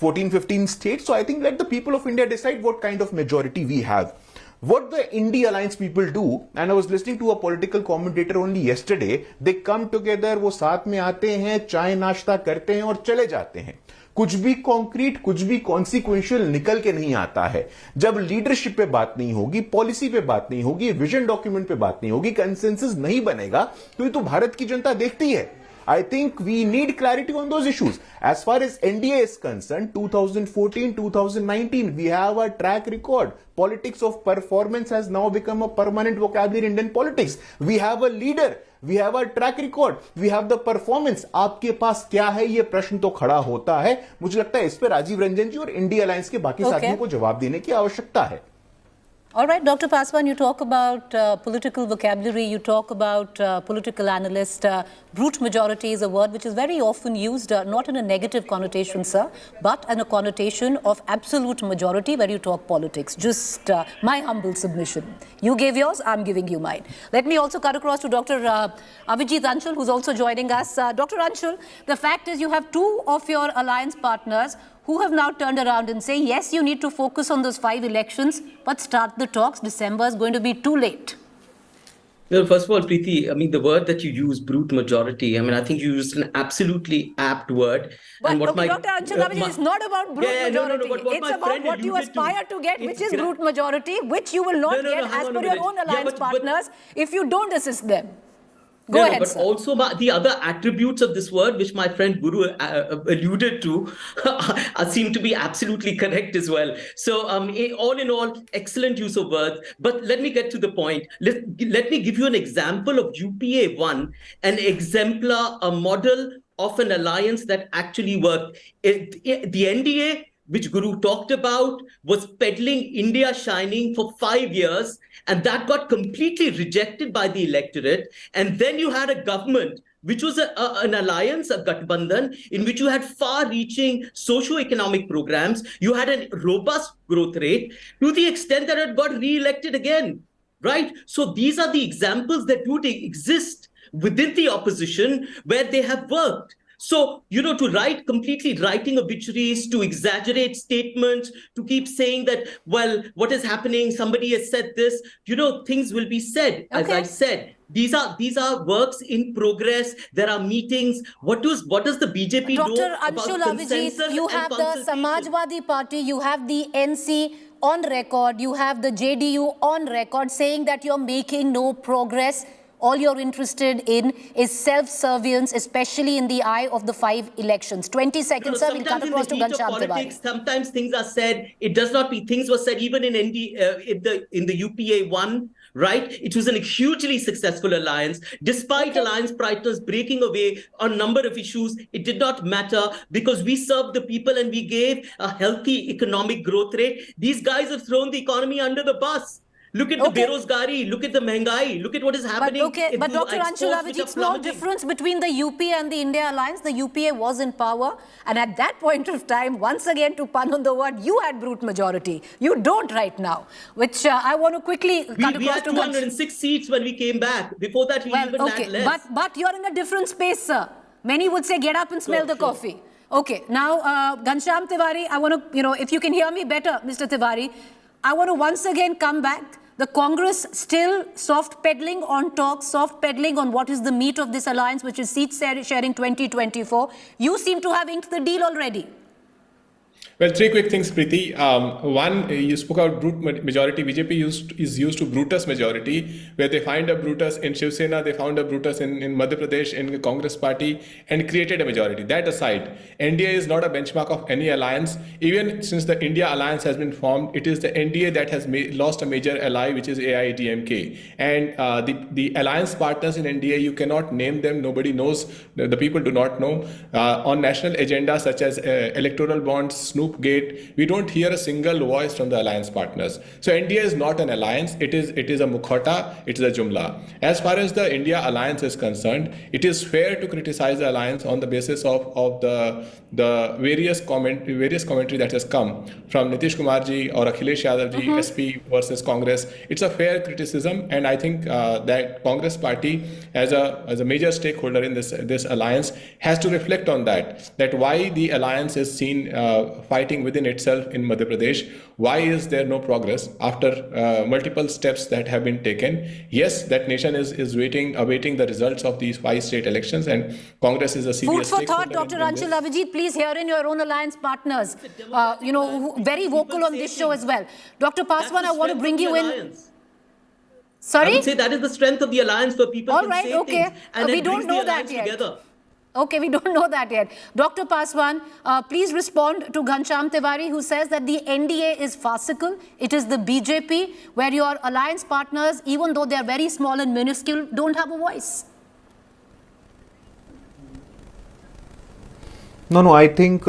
Speaker 5: 14-15 states. So I think let the people of India decide what kind of majority we have. What the India Alliance people do, and I was listening to a political commentator only yesterday, they come together, वो साथ में आते हैं, चाय नाश्ता करते हैं और चले जाते हैं. कुछ भी कॉन्क्रीट, कुछ भी कॉन्सिक्वेंशियल निकल के नहीं आता है. जब लीडरशिप पे बात नहीं होगी, पॉलिसी पे बात नहीं होगी, विजन डॉक्यूमेंट पे बात नहीं होगी, कंसेंसस नहीं बनेगा, तो ये तो भारत की जनता देखती है. I think we need clarity on those issues. As far as NDA is concerned, 2014, 2019, we have a track record. Politics of performance has now become a permanent vocabulary in Indian politics. We have a leader. We have a track record. We have the performance. आपके पास क्या है ये प्रश्न तो खड़ा होता है. मुझे लगता है इस पे राजीव रंजन जी और इंडिया अलायंस के बाकी साथियों को जवाब देने की आवश्यकता है.
Speaker 1: All right, Dr. Paswan, you talk about political vocabulary, you talk about political analyst. Brute majority is a word which is very often used, not in a negative connotation, sir, but in a connotation of absolute majority where you talk politics. Just my humble submission. You gave yours, I'm giving you mine. Let me also cut across to Dr. Avijit Unchal, who's also joining us. Dr. Unchal, the fact is you have 2 of your alliance partners who have now turned around and say, yes, you need to focus on those 5 elections, but start the talks. December is going to be too late.
Speaker 22: Well, first of all, Preeti, I mean, the word that you use, brute majority, I mean, I think you used an absolutely apt word.
Speaker 1: But okay, Dr. Unchal, it's not about brute majority. It's about what you aspire to get, which is brute majority, which you will not get as per your own alliance partners if you don't assist them. Go ahead,
Speaker 22: but
Speaker 1: sir.
Speaker 22: also the other attributes of this word, which my friend Guru alluded to, seem to be absolutely correct as well. So all in all, excellent use of words. But let me get to the point. Let me give you an example of UPA 1, an exemplar, a model of an alliance that actually worked. The NDA, which Guru talked about, was peddling India Shining for 5 years, and that got completely rejected by the electorate. And then you had a government which was an alliance, a Gathbandhan, in which you had far-reaching socio-economic programs, you had a robust growth rate to the extent that it got re-elected again, right? So these are the examples that would exist within the opposition where they have worked. So, to completely writing obituaries, to exaggerate statements, to keep saying that, well, what is happening? Somebody has said this, things will be said. As I said, these are works in progress. There are meetings. What does the BJP
Speaker 1: Dr.
Speaker 22: know
Speaker 1: Anshul
Speaker 22: about
Speaker 1: Avijit,
Speaker 22: consensus
Speaker 1: you
Speaker 22: and
Speaker 1: have the
Speaker 22: consultation?
Speaker 1: Samajwadi Party, you have the NC on record, you have the JDU on record saying that you're making no progress. All you're interested in is self-servience, especially in the eye of the 5 elections. 20 seconds, sir. We'll cut across to Ghanshyam Tiwari.
Speaker 22: Sometimes things are said. It does not be. Things were said even in the UPA 1, right? It was a hugely successful alliance. Despite alliance partners breaking away on a number of issues, it did not matter because we served the people and we gave a healthy economic growth rate. These guys have thrown the economy under the bus. Look at the berozgari, look at the mehengai, look at what is happening.
Speaker 1: But Dr. Anshul Avijit, small difference between the UPA and the India Alliance. The UPA was in power, and at that point of time, once again, to pun on the word, you had brute majority. You don't right now, which I want to quickly cut
Speaker 22: we
Speaker 1: across
Speaker 22: had 206 seats when we came back. Before that, we even had less.
Speaker 1: But you're in a different space, sir. Many would say, get up and smell the coffee. Okay, now, Ghanshyam Tiwari, I want to, if you can hear me better, Mr. Tiwari, I want to once again come back. The Congress still soft peddling on talks, soft peddling on what is the meat of this alliance, which is seat sharing 2024. You seem to have inked the deal already.
Speaker 7: Well, 3 quick things, Preeti. One, you spoke about brute majority. BJP is used to Brutus majority, where they find a Brutus in Shiv Sena, they found a Brutus in Madhya Pradesh, in the Congress party, and created a majority. That aside, NDA is not a benchmark of any alliance. Even since the India alliance has been formed, it is the NDA that has lost a major ally, which is AIADMK. And the alliance partners in NDA, you cannot name them. Nobody knows. The people do not know. On national agendas such as electoral bonds, Snoop Gate, we don't hear a single voice from the alliance partners. So NDA is not an alliance. It is a mukhota. It is a jumla. As far as the India alliance is concerned, it is fair to criticize the alliance on the basis of the various commentary that has come from Nitish Kumar ji or Akhilesh Yadav ji, SP versus Congress. It's a fair criticism, and I think that Congress party, as a major stakeholder in this alliance, has to reflect on that why the alliance is seen fighting within itself in Madhya Pradesh. Why is there no progress after multiple steps that have been taken? Yes, that nation is awaiting the results of these 5 state elections, and Congress is a serious
Speaker 1: Food for thought, Dr. Anshul Avijit. Please hear in your own alliance partners, very vocal on this show as well. Dr. Paswan, I want to bring you in. Sorry?
Speaker 22: I would say that is the strength of the alliance, for people
Speaker 1: All
Speaker 22: can
Speaker 1: right,
Speaker 22: say
Speaker 1: okay.
Speaker 22: things and
Speaker 1: We
Speaker 22: it
Speaker 1: don't
Speaker 22: brings
Speaker 1: know
Speaker 22: the
Speaker 1: that
Speaker 22: alliance
Speaker 1: yet.
Speaker 22: together.
Speaker 1: Okay, we don't know that yet. Dr. Paswan, please respond to Ghanshyam Tiwari, who says that the NDA is farcical. It is the BJP where your alliance partners, even though they are very small and minuscule, don't have a voice.
Speaker 5: No, I think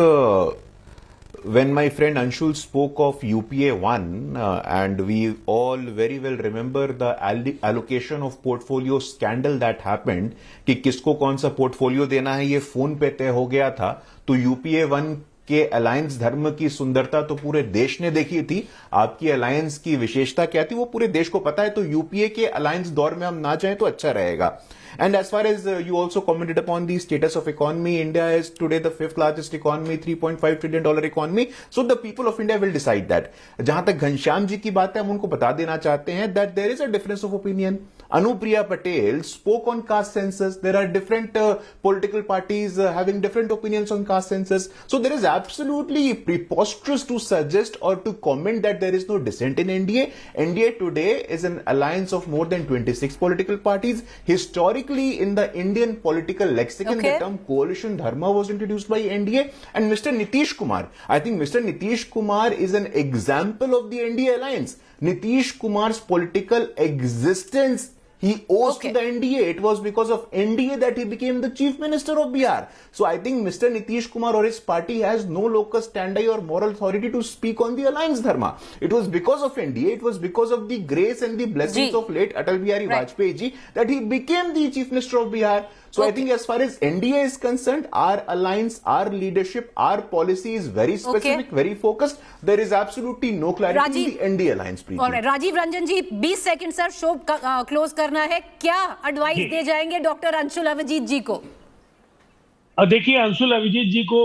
Speaker 5: when my friend Anshul spoke of UPA 1, and we all very well remember the allocation of portfolio scandal that happened, कि किसको कौन सा portfolio देना है ये phone पे तय हो गया था, तो UPA 1 के अलायंस धर्म की सुंदरता तो पूरे देश ने देखी थी. आपकी अलायंस की विशेषता क्या थी वो पूरे देश को पता है. तो यूपीए के अलायंस दौर में हम ना जाएं तो अच्छा रहेगा. And as far as you also commented upon the status of economy, India is today the 5th largest economy, $3.5 trillion economy. So the people of India will decide that. जहां तक घनश्याम जी की बात है, हम उनको बता देना चाहते हैं that there is a difference of opinion. Anupriya Patel spoke on caste census. There are different political parties having different opinions on caste census. So there is absolutely preposterous to suggest or to comment that there is no dissent in NDA. NDA today is an alliance of more than 26 political parties. Historically, in the Indian political lexicon, the term coalition dharma was introduced by NDA. And Mr. Nitish Kumar, I think Mr. Nitish Kumar is an example of the NDA alliance. Nitish Kumar's political existence he owes to the NDA. It was because of NDA that he became the Chief Minister of Bihar. So I think Mr. Nitish Kumar or his party has no locus standi or moral authority to speak on the alliance dharma. It was because of NDA, it was because of the grace and the blessings of late Atal Bihari Vajpayee ji that he became the Chief Minister of Bihar. So I think as far as NDA is concerned, our alliance, our leadership, our policy is very specific, very focused. There is absolutely no clarity in the NDA alliance. Preeti.
Speaker 1: और राजीव रंजन जी 20 second sir, show close करना है, क्या advice दे जाएंगे doctor Anshul Abhijit जी को?
Speaker 6: देखिए, अंशुल अभिजीत जी को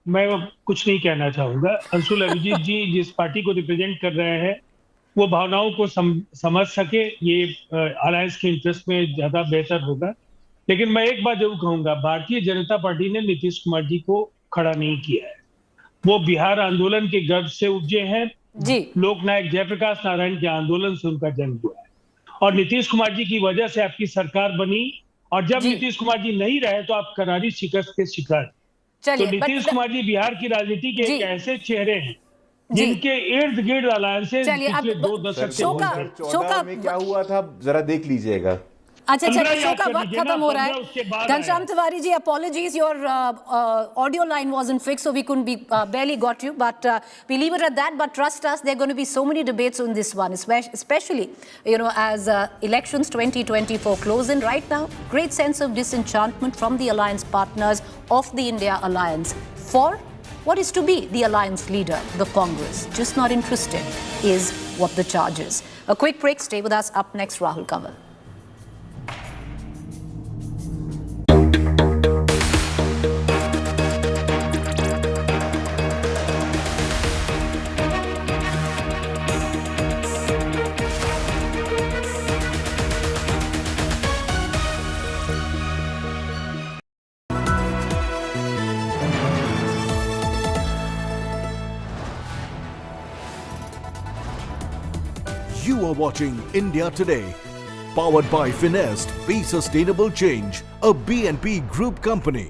Speaker 6: मैं कुछ नहीं कहना चाहूंगा। अंशुल अभिजीत जी जिस पार्टी को रिप्रेजेंट कर रहे हैं वो भावनाओं को समझ सके, ये अलायंस के इंटरेस्ट में ज्यादा बेहतर होगा। लेकिन मैं एक बात जरूर कहूंगा, भारतीय जनता पार्टी ने नीतीश कुमार जी को खड़ा नहीं किया है। वो बिहार आंदोलन के गर्भ से उपजे हैं
Speaker 1: जी।
Speaker 6: लोकनायक जयप्रकाश नारायण के आंदोलन से उनका जन्म हुआ है और नीतीश कुमार जी की वजह से आपकी सरकार बनी, और जब नीतीश कुमार जी नहीं रहे तो आप करारी शिकस्त के शिकार। तो नीतीश कुमार जी बिहार की राजनीति के एक ऐसे चेहरे हैं जिनके इर्द गिर्द अलायंसेस पिछले 2 दशक से हो रहे हैं।
Speaker 5: शो का में क्या हुआ था जरा देख लीजिएगा।
Speaker 1: अच्छा, शो का वक्त खत्म हो रहा है। Ghanshyam Tiwari ji, apologies, your audio line wasn't fixed, so we couldn't be barely got you, but we leave it at that. But trust us, there are going to be so many debates on this one, especially as elections 2024 close in right now. Great sense of disenchantment from the alliance partners of the India alliance for what is to be the alliance leader, the Congress. Just not interested is what the charge is. A quick break. Stay with us. Up next, Rahul Kanwal.
Speaker 14: You are watching India Today, powered by Finest, Be Sustainable Change, a BNP Group company.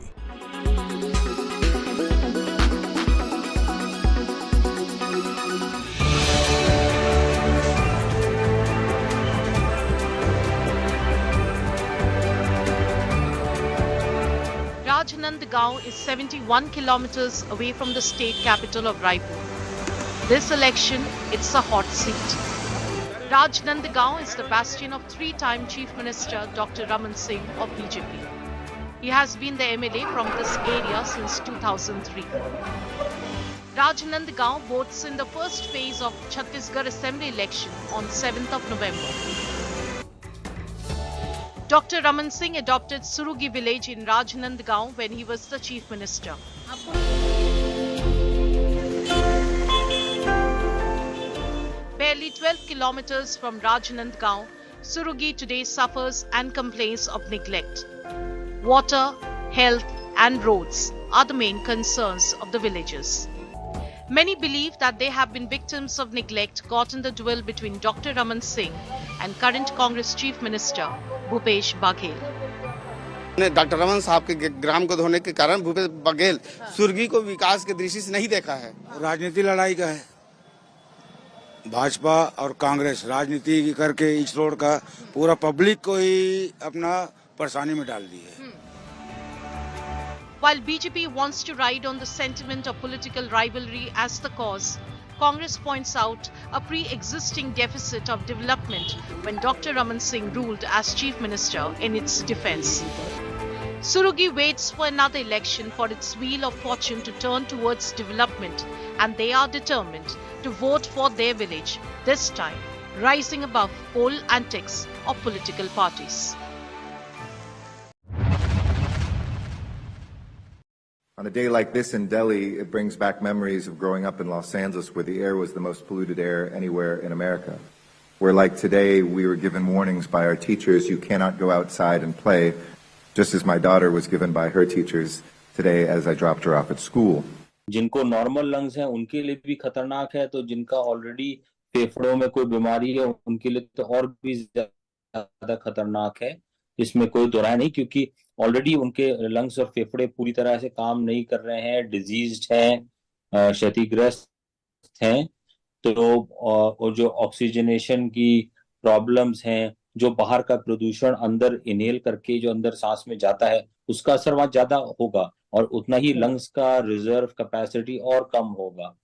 Speaker 2: Rajnandgaon is 71 kilometers away from the state capital of Raipur. This election, it's a hot seat. Rajnandgaon is the bastion of 3-time Chief Minister Dr. Raman Singh of BJP. He has been the MLA from this area since 2003. Rajnandgaon votes in the first phase of Chhattisgarh Assembly election on 7th of November. Dr. Raman Singh adopted Surugi village in Rajnandgaon when he was the Chief Minister. Barely 12 kilometers from Rajnandgaon, Surugi today suffers and complains of neglect. Water, health and roads are the main concerns of the villagers. Many believe that they have been victims of neglect caught in the duel between Dr. Raman Singh and current Congress Chief Minister Bhupesh Baghel.
Speaker 8: Doctor Raman साहब के ग्राम को धोने के कारण भूपेश बघेल सुर्गी को विकास के दृष्टि से नहीं देखा है।
Speaker 9: राजनीति लड़ाई का है, भाजपा और कांग्रेस राजनीति करके इस रोड का पूरा पब्लिक को ही अपना परेशानी में डाल दी है।
Speaker 2: While BJP wants to ride on the sentiment of political rivalry as the cause, Congress points out a pre-existing deficit of development when Dr. Raman Singh ruled as Chief Minister in its defence. Surugi waits for another election for its wheel of fortune to turn towards development, and they are determined to vote for their village, this time rising above poll antics of political parties.
Speaker 23: On a day like this in Delhi, it brings back memories of growing up in Los Angeles, where the air was the most polluted air anywhere in America. Where, like today, we were given warnings by our teachers, you cannot go outside and play, just as my daughter was given by her teachers today as I dropped her off at school.
Speaker 24: जिनको normal lungs हैं उनके लिए भी खतरनाक है, तो जिनका already फेफड़ों में कोई बीमारी है उनके लिए तो और भी ज्यादा खतरनाक है। इसमें कोई दो राय नहीं, क्योंकि ऑलरेडी उनके लंग्स और फेफड़े पूरी तरह से काम नहीं कर रहे हैं, डिजीज्ड हैं, क्षतिग्रस्त हैं। तो और जो ऑक्सीजनेशन की प्रॉब्लम्स हैं, जो बाहर का प्रदूषण अंदर इनहेल करके जो अंदर सांस में जाता है, उसका असर वहां ज्यादा होगा और उतना ही लंग्स का रिजर्व कैपेसिटी और कम होगा।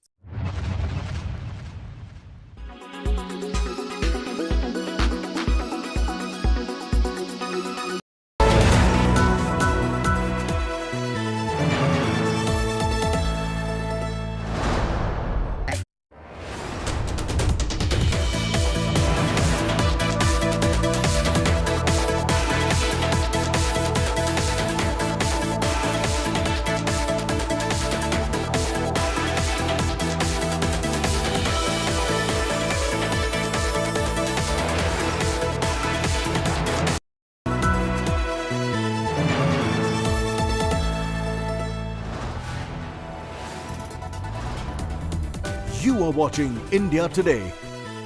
Speaker 14: You are watching India Today,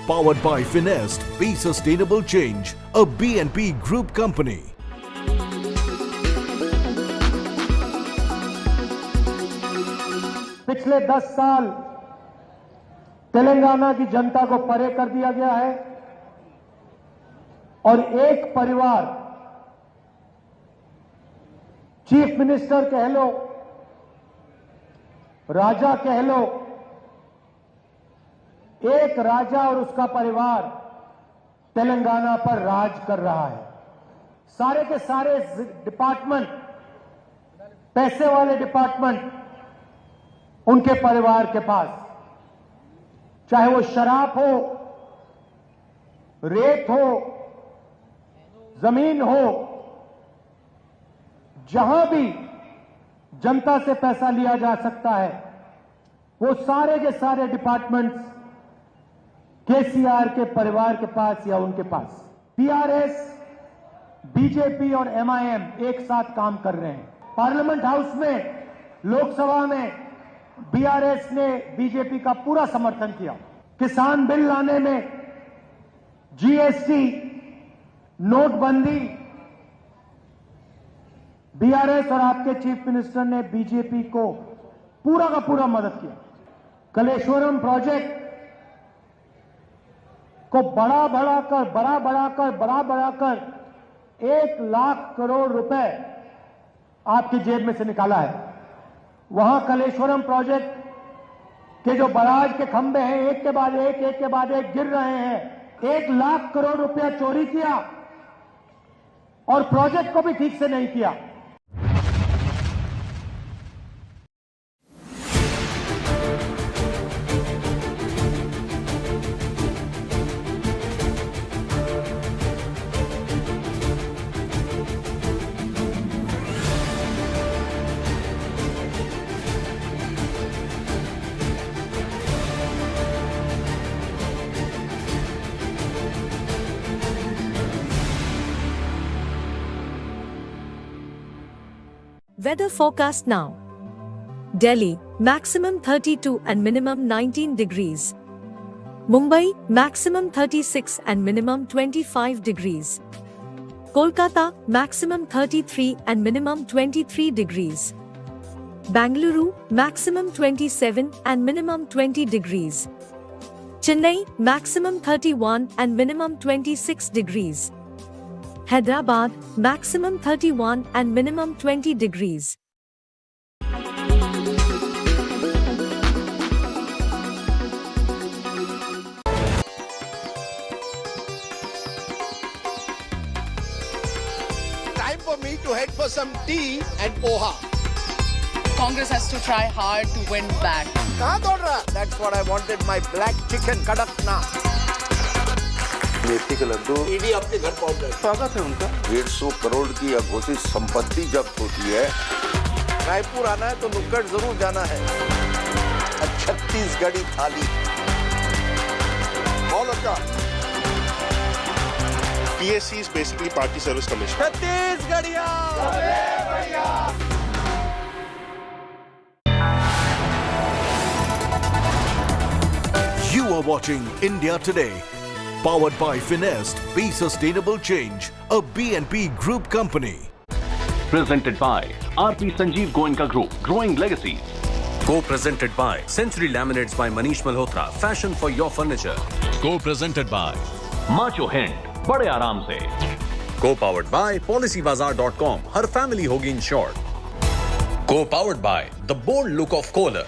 Speaker 14: powered by Finest, Be Sustainable Change, a BNP Group company.
Speaker 10: पिछले 10 साल तेलंगाना की जनता को परे कर दिया गया है और एक परिवार, चीफ मिनिस्टर कह लो, राजा कह लो, एक राजा और उसका परिवार तेलंगाना पर राज कर रहा है। सारे के सारे डिपार्टमेंट, पैसे वाले डिपार्टमेंट उनके परिवार के पास, चाहे वो शराब हो, रेत हो, जमीन हो, जहां भी जनता से पैसा लिया जा सकता है, वो सारे के सारे डिपार्टमेंट्स केसीआर के परिवार के पास या उनके पास। टीआरएस, बीजेपी और एमआईएम एक साथ काम कर रहे हैं। पार्लियामेंट हाउस में, लोकसभा में बीआरएस ने बीजेपी का पूरा समर्थन किया। किसान बिल लाने में, जीएसटी, नोटबंदी, बीआरएस और आपके चीफ मिनिस्टर ने बीजेपी को पूरा का पूरा मदद किया। कलेश्वरम प्रोजेक्ट को बड़ा बढ़ाकर 1 लाख करोड़ रुपए आपकी जेब में से निकाला है। वहां कलेश्वरम प्रोजेक्ट के जो बराज के खंभे हैं, एक के बाद एक गिर रहे हैं। 1 लाख करोड़ रुपया चोरी किया और प्रोजेक्ट को भी ठीक से नहीं किया।
Speaker 11: Weather forecast now. Delhi, maximum 32 and minimum 19 degrees. Mumbai, maximum 36 and minimum 25 degrees. Kolkata, maximum 33 and minimum 23 degrees. Bangalore, maximum 27 and minimum 20 degrees. Chennai, maximum 31 and minimum 26 degrees. Hyderabad, maximum 31 and minimum 20 degrees.
Speaker 12: Time for me to head for some tea and poha.
Speaker 13: Congress has to try hard to win back.
Speaker 12: Kahan dod raha? That's what I wanted, my black chicken kadakna.
Speaker 15: मेथी का Laddu
Speaker 12: ED आपके घर पहुंच जाएगी।
Speaker 15: स्वागत है उनका। 150 करोड़ की अघोषित संपत्ति जब्त होती है।
Speaker 12: रायपुर आना है तो नुक्कड़ जरूर जाना है।
Speaker 15: छत्तीसगढ़ी थाली।
Speaker 25: PSC is basically Party Service Commission.
Speaker 12: Chhattisgarhiya.
Speaker 14: You are watching India Today, powered by Finest, Be Sustainable Change, a BNP Group company.
Speaker 26: Presented by RP Sanjeev Goenka Group, Growing Legacies.
Speaker 21: Co-presented by Century Laminates by Manish Malhotra, fashion for your furniture.
Speaker 26: Co-presented by Macho Hint, बड़े आराम से.
Speaker 21: Co-powered by PolicyBazaar.com, her family होगी insured. Co-powered by the bold look of Kohler.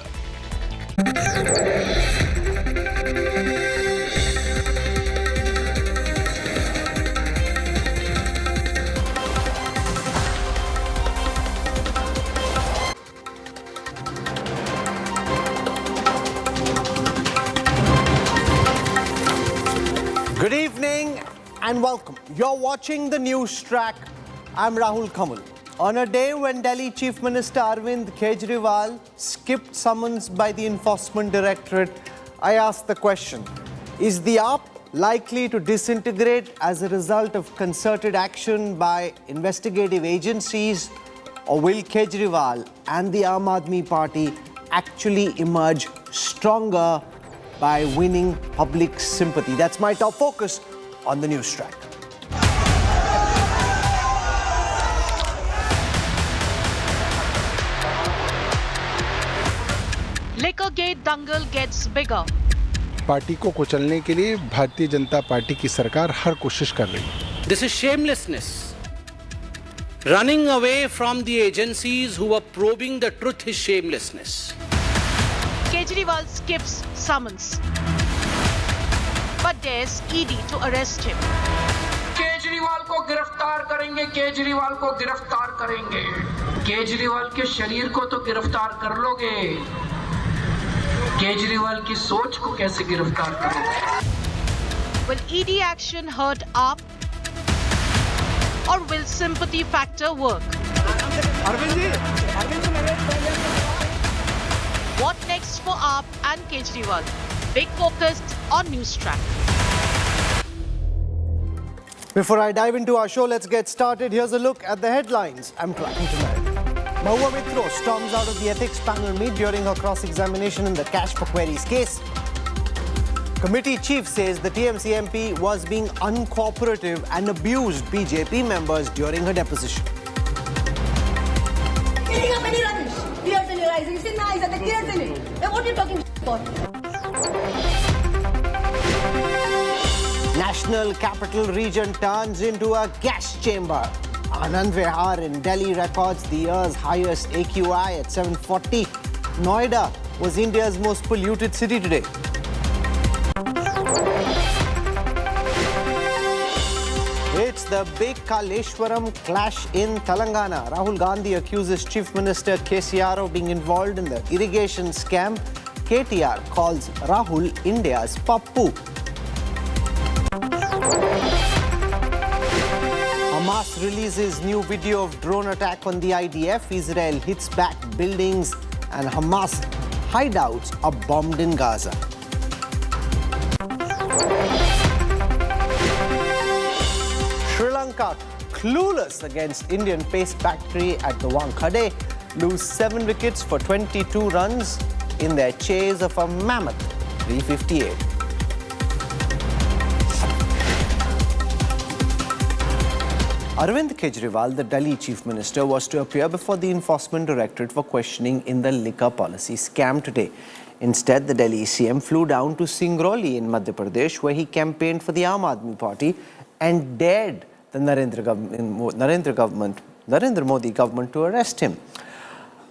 Speaker 12: Good evening and welcome. You're watching the news track. I'm Rahul Kamal. On a day when Delhi Chief Minister Arvind Kejriwal skipped summons by the Enforcement Directorate, I asked the question, is the AAP likely to disintegrate as a result of concerted action by investigative agencies, or will Kejriwal and the Aam Aadmi Party actually emerge stronger by winning public sympathy. That's my top focus on the news track.
Speaker 2: Liquor gate dangle gets bigger.
Speaker 4: Party को कुचलने के लिए Bharatiya Janata party की सरकार हर कोशिश कर रही है.
Speaker 16: This is shamelessness. Running away from the agencies who were probing the truth is shamelessness.
Speaker 2: Kejriwal skips summons, but dares ED to arrest him.
Speaker 17: Kejriwal को गिरफ्तार करेंगे, केजरीवाल को गिरफ्तार करेंगे. केजरीवाल के शरीर को तो गिरफ्तार कर लोगे, केजरीवाल की सोच को कैसे गिरफ्तार करोगे?
Speaker 2: Will ED action hurt AAP, or will sympathy factor work? What next for AAP and Kejriwal? Big focus on News Track.
Speaker 12: Before I dive into our show, let's get started. Here's a look at the headlines I'm tracking tonight. Mahua Mitro storms out of the ethics panel meet during her cross-examination in the cash for queries case. Committee chief says the TMC MP was being uncooperative and abused BJP members during her deposition.
Speaker 18: Cleaning up any rubbish. Tears in your eyes. You see my eyes, are the tears in it. Then what are you talking for?
Speaker 12: National Capital Region turns into a gas chamber. Anand Vihar in Delhi records the year's highest AQI at 740. Noida was India's most polluted city today. It's the big Kaleshwaram clash in Telangana. Rahul Gandhi accuses Chief Minister KCR of being involved in the irrigation scam. KTR calls Rahul India's Pappu. Hamas releases new video of drone attack on the IDF. Israel hits back buildings and Hamas hideouts are bombed in Gaza. Sri Lanka clueless against Indian pace battery at the Wankhede. Lose 7 wickets for 22 runs in their chase of a mammoth 358. Arvind Kejriwal, the Delhi Chief Minister, was to appear before the Enforcement Directorate for questioning in the liquor policy scam today. Instead, the Delhi CM flew down to Singrauli in Madhya Pradesh, where he campaigned for the Aam Aadmi Party and dared the Narendra Modi government to arrest him.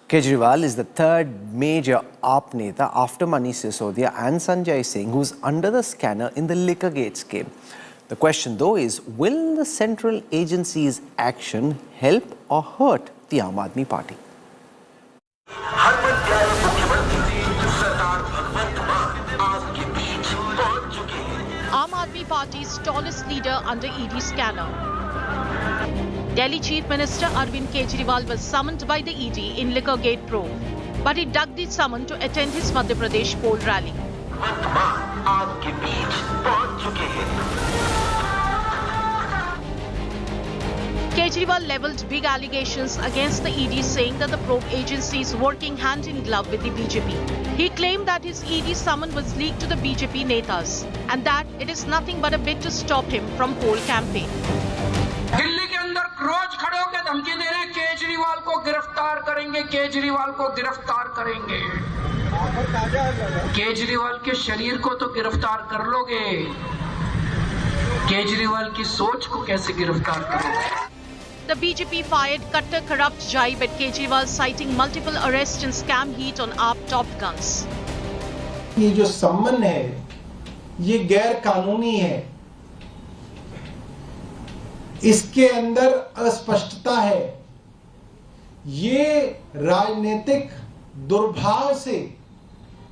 Speaker 12: Kejriwal is the third major AAP Neta after Manish Sisodia and Sanjay Singh, who's under the scanner in the liquor gate scheme. The question, though, is will the central agency's action help or hurt the Aam Aadmi Party?
Speaker 2: Aam Aadmi Party's tallest leader under ED scanner. Delhi Chief Minister Arvind Kejriwal was summoned by the ED in liquor gate probe, but he ducked the summon to attend his Madhya Pradesh poll rally. Kejriwal levelled big allegations against the ED, saying that the probe agency is working hand in glove with the BJP. He claimed that his ED summon was leaked to the BJP netas and that it is nothing but a bid to stop him from poll campaign.
Speaker 17: Delhi के अंदर रोज खड़े होकर धमकी दे रहे हैं, केजरीवाल को गिरफ्तार करेंगे, केजरीवाल को गिरफ्तार करेंगे. केजरीवाल के शरीर को तो गिरफ्तार कर लोगे, केजरीवाल की सोच को कैसे गिरफ्तार करोगे?
Speaker 2: The BJP fired cutter corrupt jibe at Kejriwal, citing multiple arrests and scam heat on AAP top guns.
Speaker 10: ये जो सम्मन है, ये गैर कानूनी है. इसके अंदर अस्पष्टता है. ये राजनीतिक दुर्भाव से,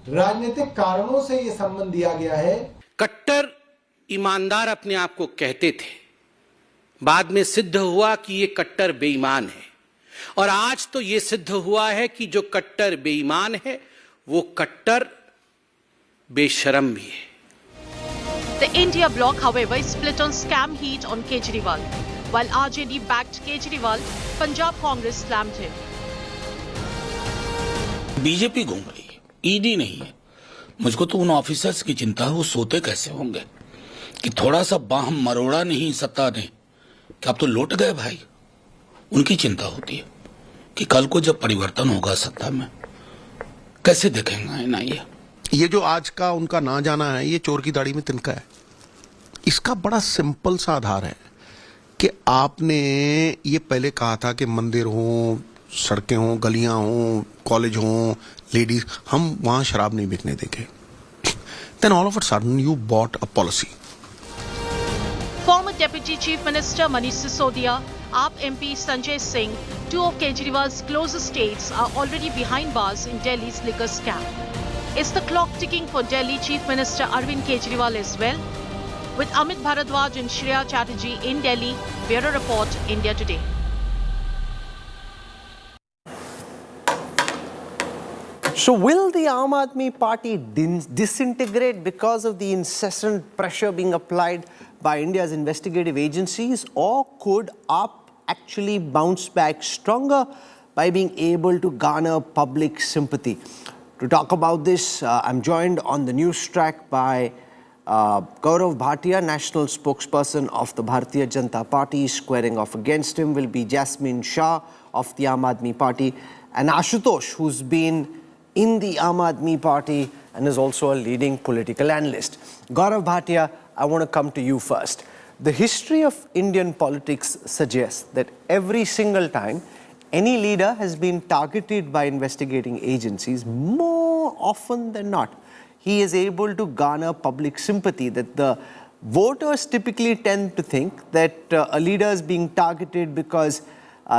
Speaker 10: राजनीतिक कारणों से ये सम्मन दिया गया है.
Speaker 16: कट्टर ईमानदार अपने आप को कहते थे, बाद में सिद्ध हुआ कि ये कट्टर बेईमान है, और आज तो ये सिद्ध हुआ है कि जो कट्टर बेईमान है वो कट्टर बेशरम भी है.
Speaker 2: The India bloc, however, is split on scam heat on Kejriwal. While RJD backed Kejriwal, Punjab Congress slammed him.
Speaker 16: BJP घूम रही है, ईडी नहीं है.
Speaker 3: मुझको तो उन ऑफिसर्स की चिंता है, वो सोते कैसे होंगे कि थोड़ा सा बाह मरोड़ा नहीं सत्ता ने कि अब तो लौट गए भाई। उनकी चिंता होती है कि कल को जब परिवर्तन होगा सत्ता में कैसे देखेंगे ना
Speaker 6: ये जो आज का उनका ना जाना है, ये चोर की दाढ़ी में तिनका है। इसका बड़ा सिंपल सा आधार है कि आपने ये पहले कहा था कि मंदिर हो, सड़कें हों, गलियां हों, कॉलेज हों, लेडीज, हम वहां शराब नहीं बिकने देंगे। Then all of a sudden you bought a policy.
Speaker 2: Former Deputy Chief Minister Manish Sisodia, AAP MP Sanjay Singh, two of Kejriwal's closest aides are already behind bars in Delhi's liquor scam. Is the clock ticking for Delhi Chief Minister Arvind Kejriwal as well? With Amit Bharadwaj and Shreya Chatterjee in Delhi, Bureau Report, India Today.
Speaker 12: So will the Aam Aadmi Party disintegrate because of the incessant pressure being applied by India's investigative agencies, or could AAP actually bounce back stronger by being able to garner public sympathy? To talk about this, I'm joined on the news track by Gaurav Bhatia, national spokesperson of the Bharatiya Janata Party. Squaring off against him will be Jasmine Shah of the Aam Aadmi Party, and Ashutosh, who's been in the Aam Aadmi Party and is also a leading political analyst. Gaurav Bhatia, I want to come to you first. The history of Indian politics suggests that every single time any leader has been targeted by investigating agencies, more often than not, he is able to garner public sympathy, that the voters typically tend to think that a leader is being targeted because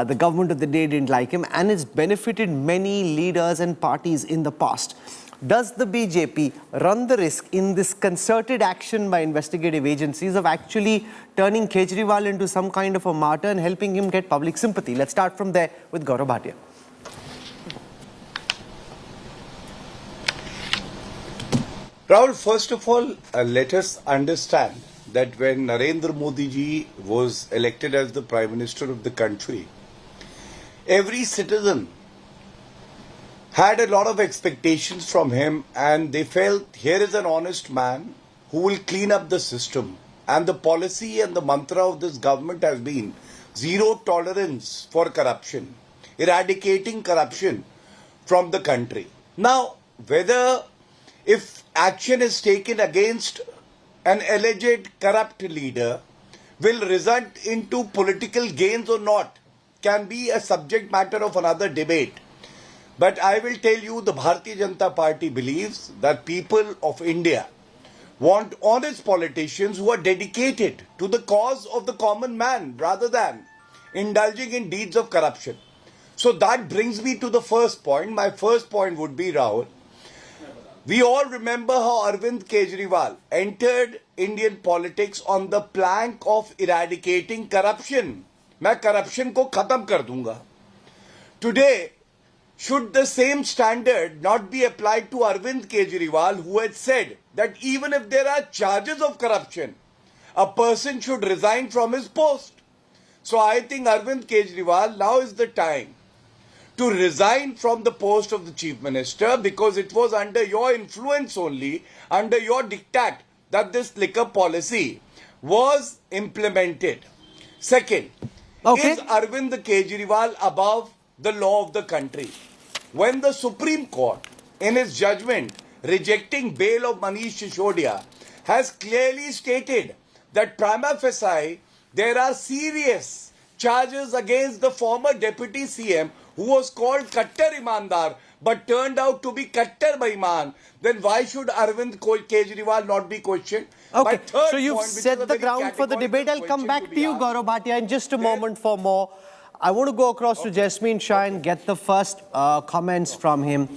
Speaker 12: the government of the day didn't like him, and it's benefited many leaders and parties in the past. Does the BJP run the risk in this concerted action by investigative agencies of actually turning Kejriwal into some kind of a martyr and helping him get public sympathy? Let's start from there with Gaurav Bhatia.
Speaker 7: Rahul, first of all, let us understand that when Narendra Modi ji was elected as the Prime Minister of the country, every citizen had a lot of expectations from him, and they felt here is an honest man who will clean up the system. And the policy and the mantra of this government has been zero tolerance for corruption, eradicating corruption from the country. Now, whether if action is taken against an alleged corrupt leader will result into political gains or not can be a subject matter of another debate. But I will tell you, the Bharatiya Janata Party believes that people of India want honest politicians who are dedicated to the cause of the common man rather than indulging in deeds of corruption. So that brings me to the first point. My first point would be, Rahul, we all remember how Arvind Kejriwal entered Indian politics on the plank of eradicating corruption. मैं corruption को खत्म कर दूंगा. Today, should the same standard not be applied to Arvind Kejriwal, who had said that even if there are charges of corruption, a person should resign from his post? So I think Arvind Kejriwal, now is the time to resign from the post of the Chief Minister, because it was under your influence only, under your diktat, that this liquor policy was implemented. Second, is Arvind Kejriwal above the law of the country? When the Supreme Court, in its judgment rejecting bail of Manish Sisodia, has clearly stated that prima facie there are serious charges against the former Deputy CM who was called Kattar Imandar but turned out to be Kattar Baiman, then why should Arvind Kejriwal not be questioned?
Speaker 12: Okay, so you've set the ground for the debate. I'll come back to you, Gaurav Bhatia, in just a moment for more. I want to go across to Jasmine Shah and get the first comments from him.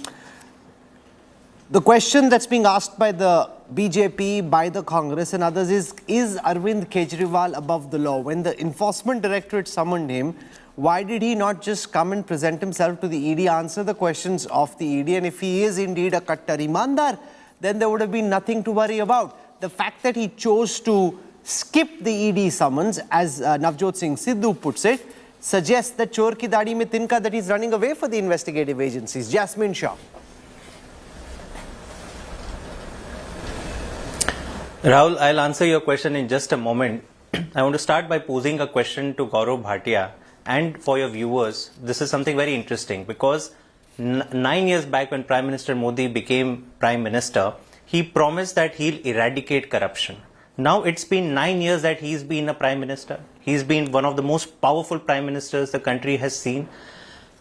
Speaker 12: The question that's being asked by the BJP, by the Congress and others is Arvind Kejriwal above the law? When the Enforcement Directorate summoned him, why did he not just come and present himself to the ED, answer the questions of the ED? And if he is indeed a Kattar Imandar, then there would have been nothing to worry about. The fact that he chose to skip the ED summons, as Navjot Singh Sidhu puts it, suggests that chor ki daadi mein tinka, that he's running away for the investigative agencies. Jasmine Shah.
Speaker 1: Rahul, I'll answer your question in just a moment. I want to start by posing a question to Gaurav Bhatia and for your viewers. This is something very interesting because 9 years back when Prime Minister Modi became Prime Minister, he promised that he'll eradicate corruption. Now it's been 9 years that he's been a Prime Minister. He's been one of the most powerful Prime Ministers the country has seen.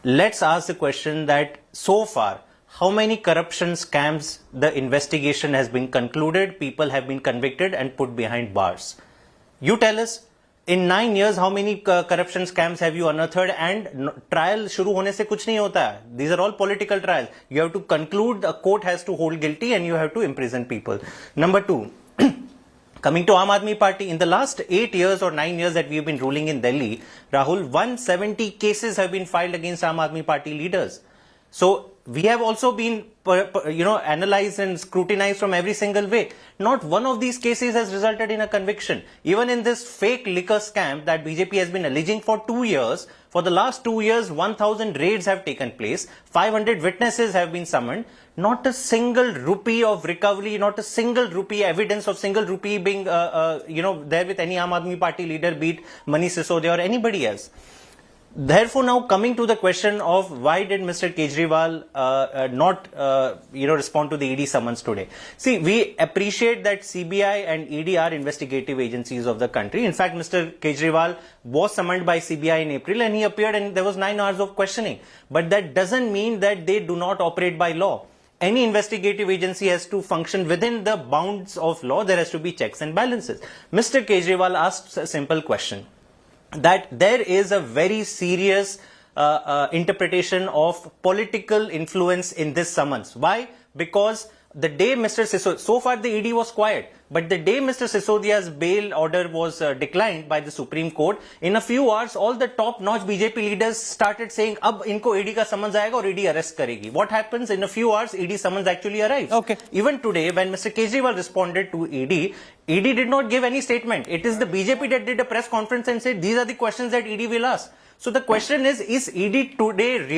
Speaker 1: Let's ask the question that so far, how many corruption scams the investigation has been concluded, people have been convicted and put behind bars. You tell us, in 9 years, how many corruption scams have you unearthed? And trial shuru hone se kuch nahi hota hai. These are all political trials. You have to conclude, a court has to hold guilty and you have to imprison people. Number two, coming to Aam Aadmi Party, in the last 8 years or 9 years that we have been ruling in Delhi, Rahul, 170 cases have been filed against Aam Aadmi Party leaders. So we have also been, analyzed and scrutinized from every single way. Not one of these cases has resulted in a conviction. Even in this fake liquor scam that BJP has been alleging for 2 years, for the last 2 years, 1,000 raids have taken place, 500 witnesses have been summoned. Not a single rupee of recovery, not a single rupee evidence of single rupee being, there with any Aam Aadmi Party leader, be it Manish Sisodia or anybody else. Therefore, now coming to the question of why did Mr. Kejriwal not respond to the ED summons today? See, we appreciate that CBI and ED are investigative agencies of the country. In fact, Mr. Kejriwal was summoned by CBI in April and he appeared and there was 9 hours of questioning. But that doesn't mean that they do not operate by law. Any investigative agency has to function within the bounds of law. There has to be checks and balances. Mr. Kejriwal asked a simple question, that there is a very serious interpretation of political influence in this summons. Why? Because the day Mr. Sisodia, so far the ED was quiet, but the day Mr. Sisodia's bail order was declined by the Supreme Court, in a few hours, all the top-notch BJP leaders started saying, "Ab inko ED ka summons aayega aur ED arrest karegi." What happens? In a few hours, ED summons actually arrives. Okay. Even today, when Mr. Kejriwal responded to ED did not give any statement. It is the BJP that did a press conference and said, these are the questions that ED will ask. So the question is ED today really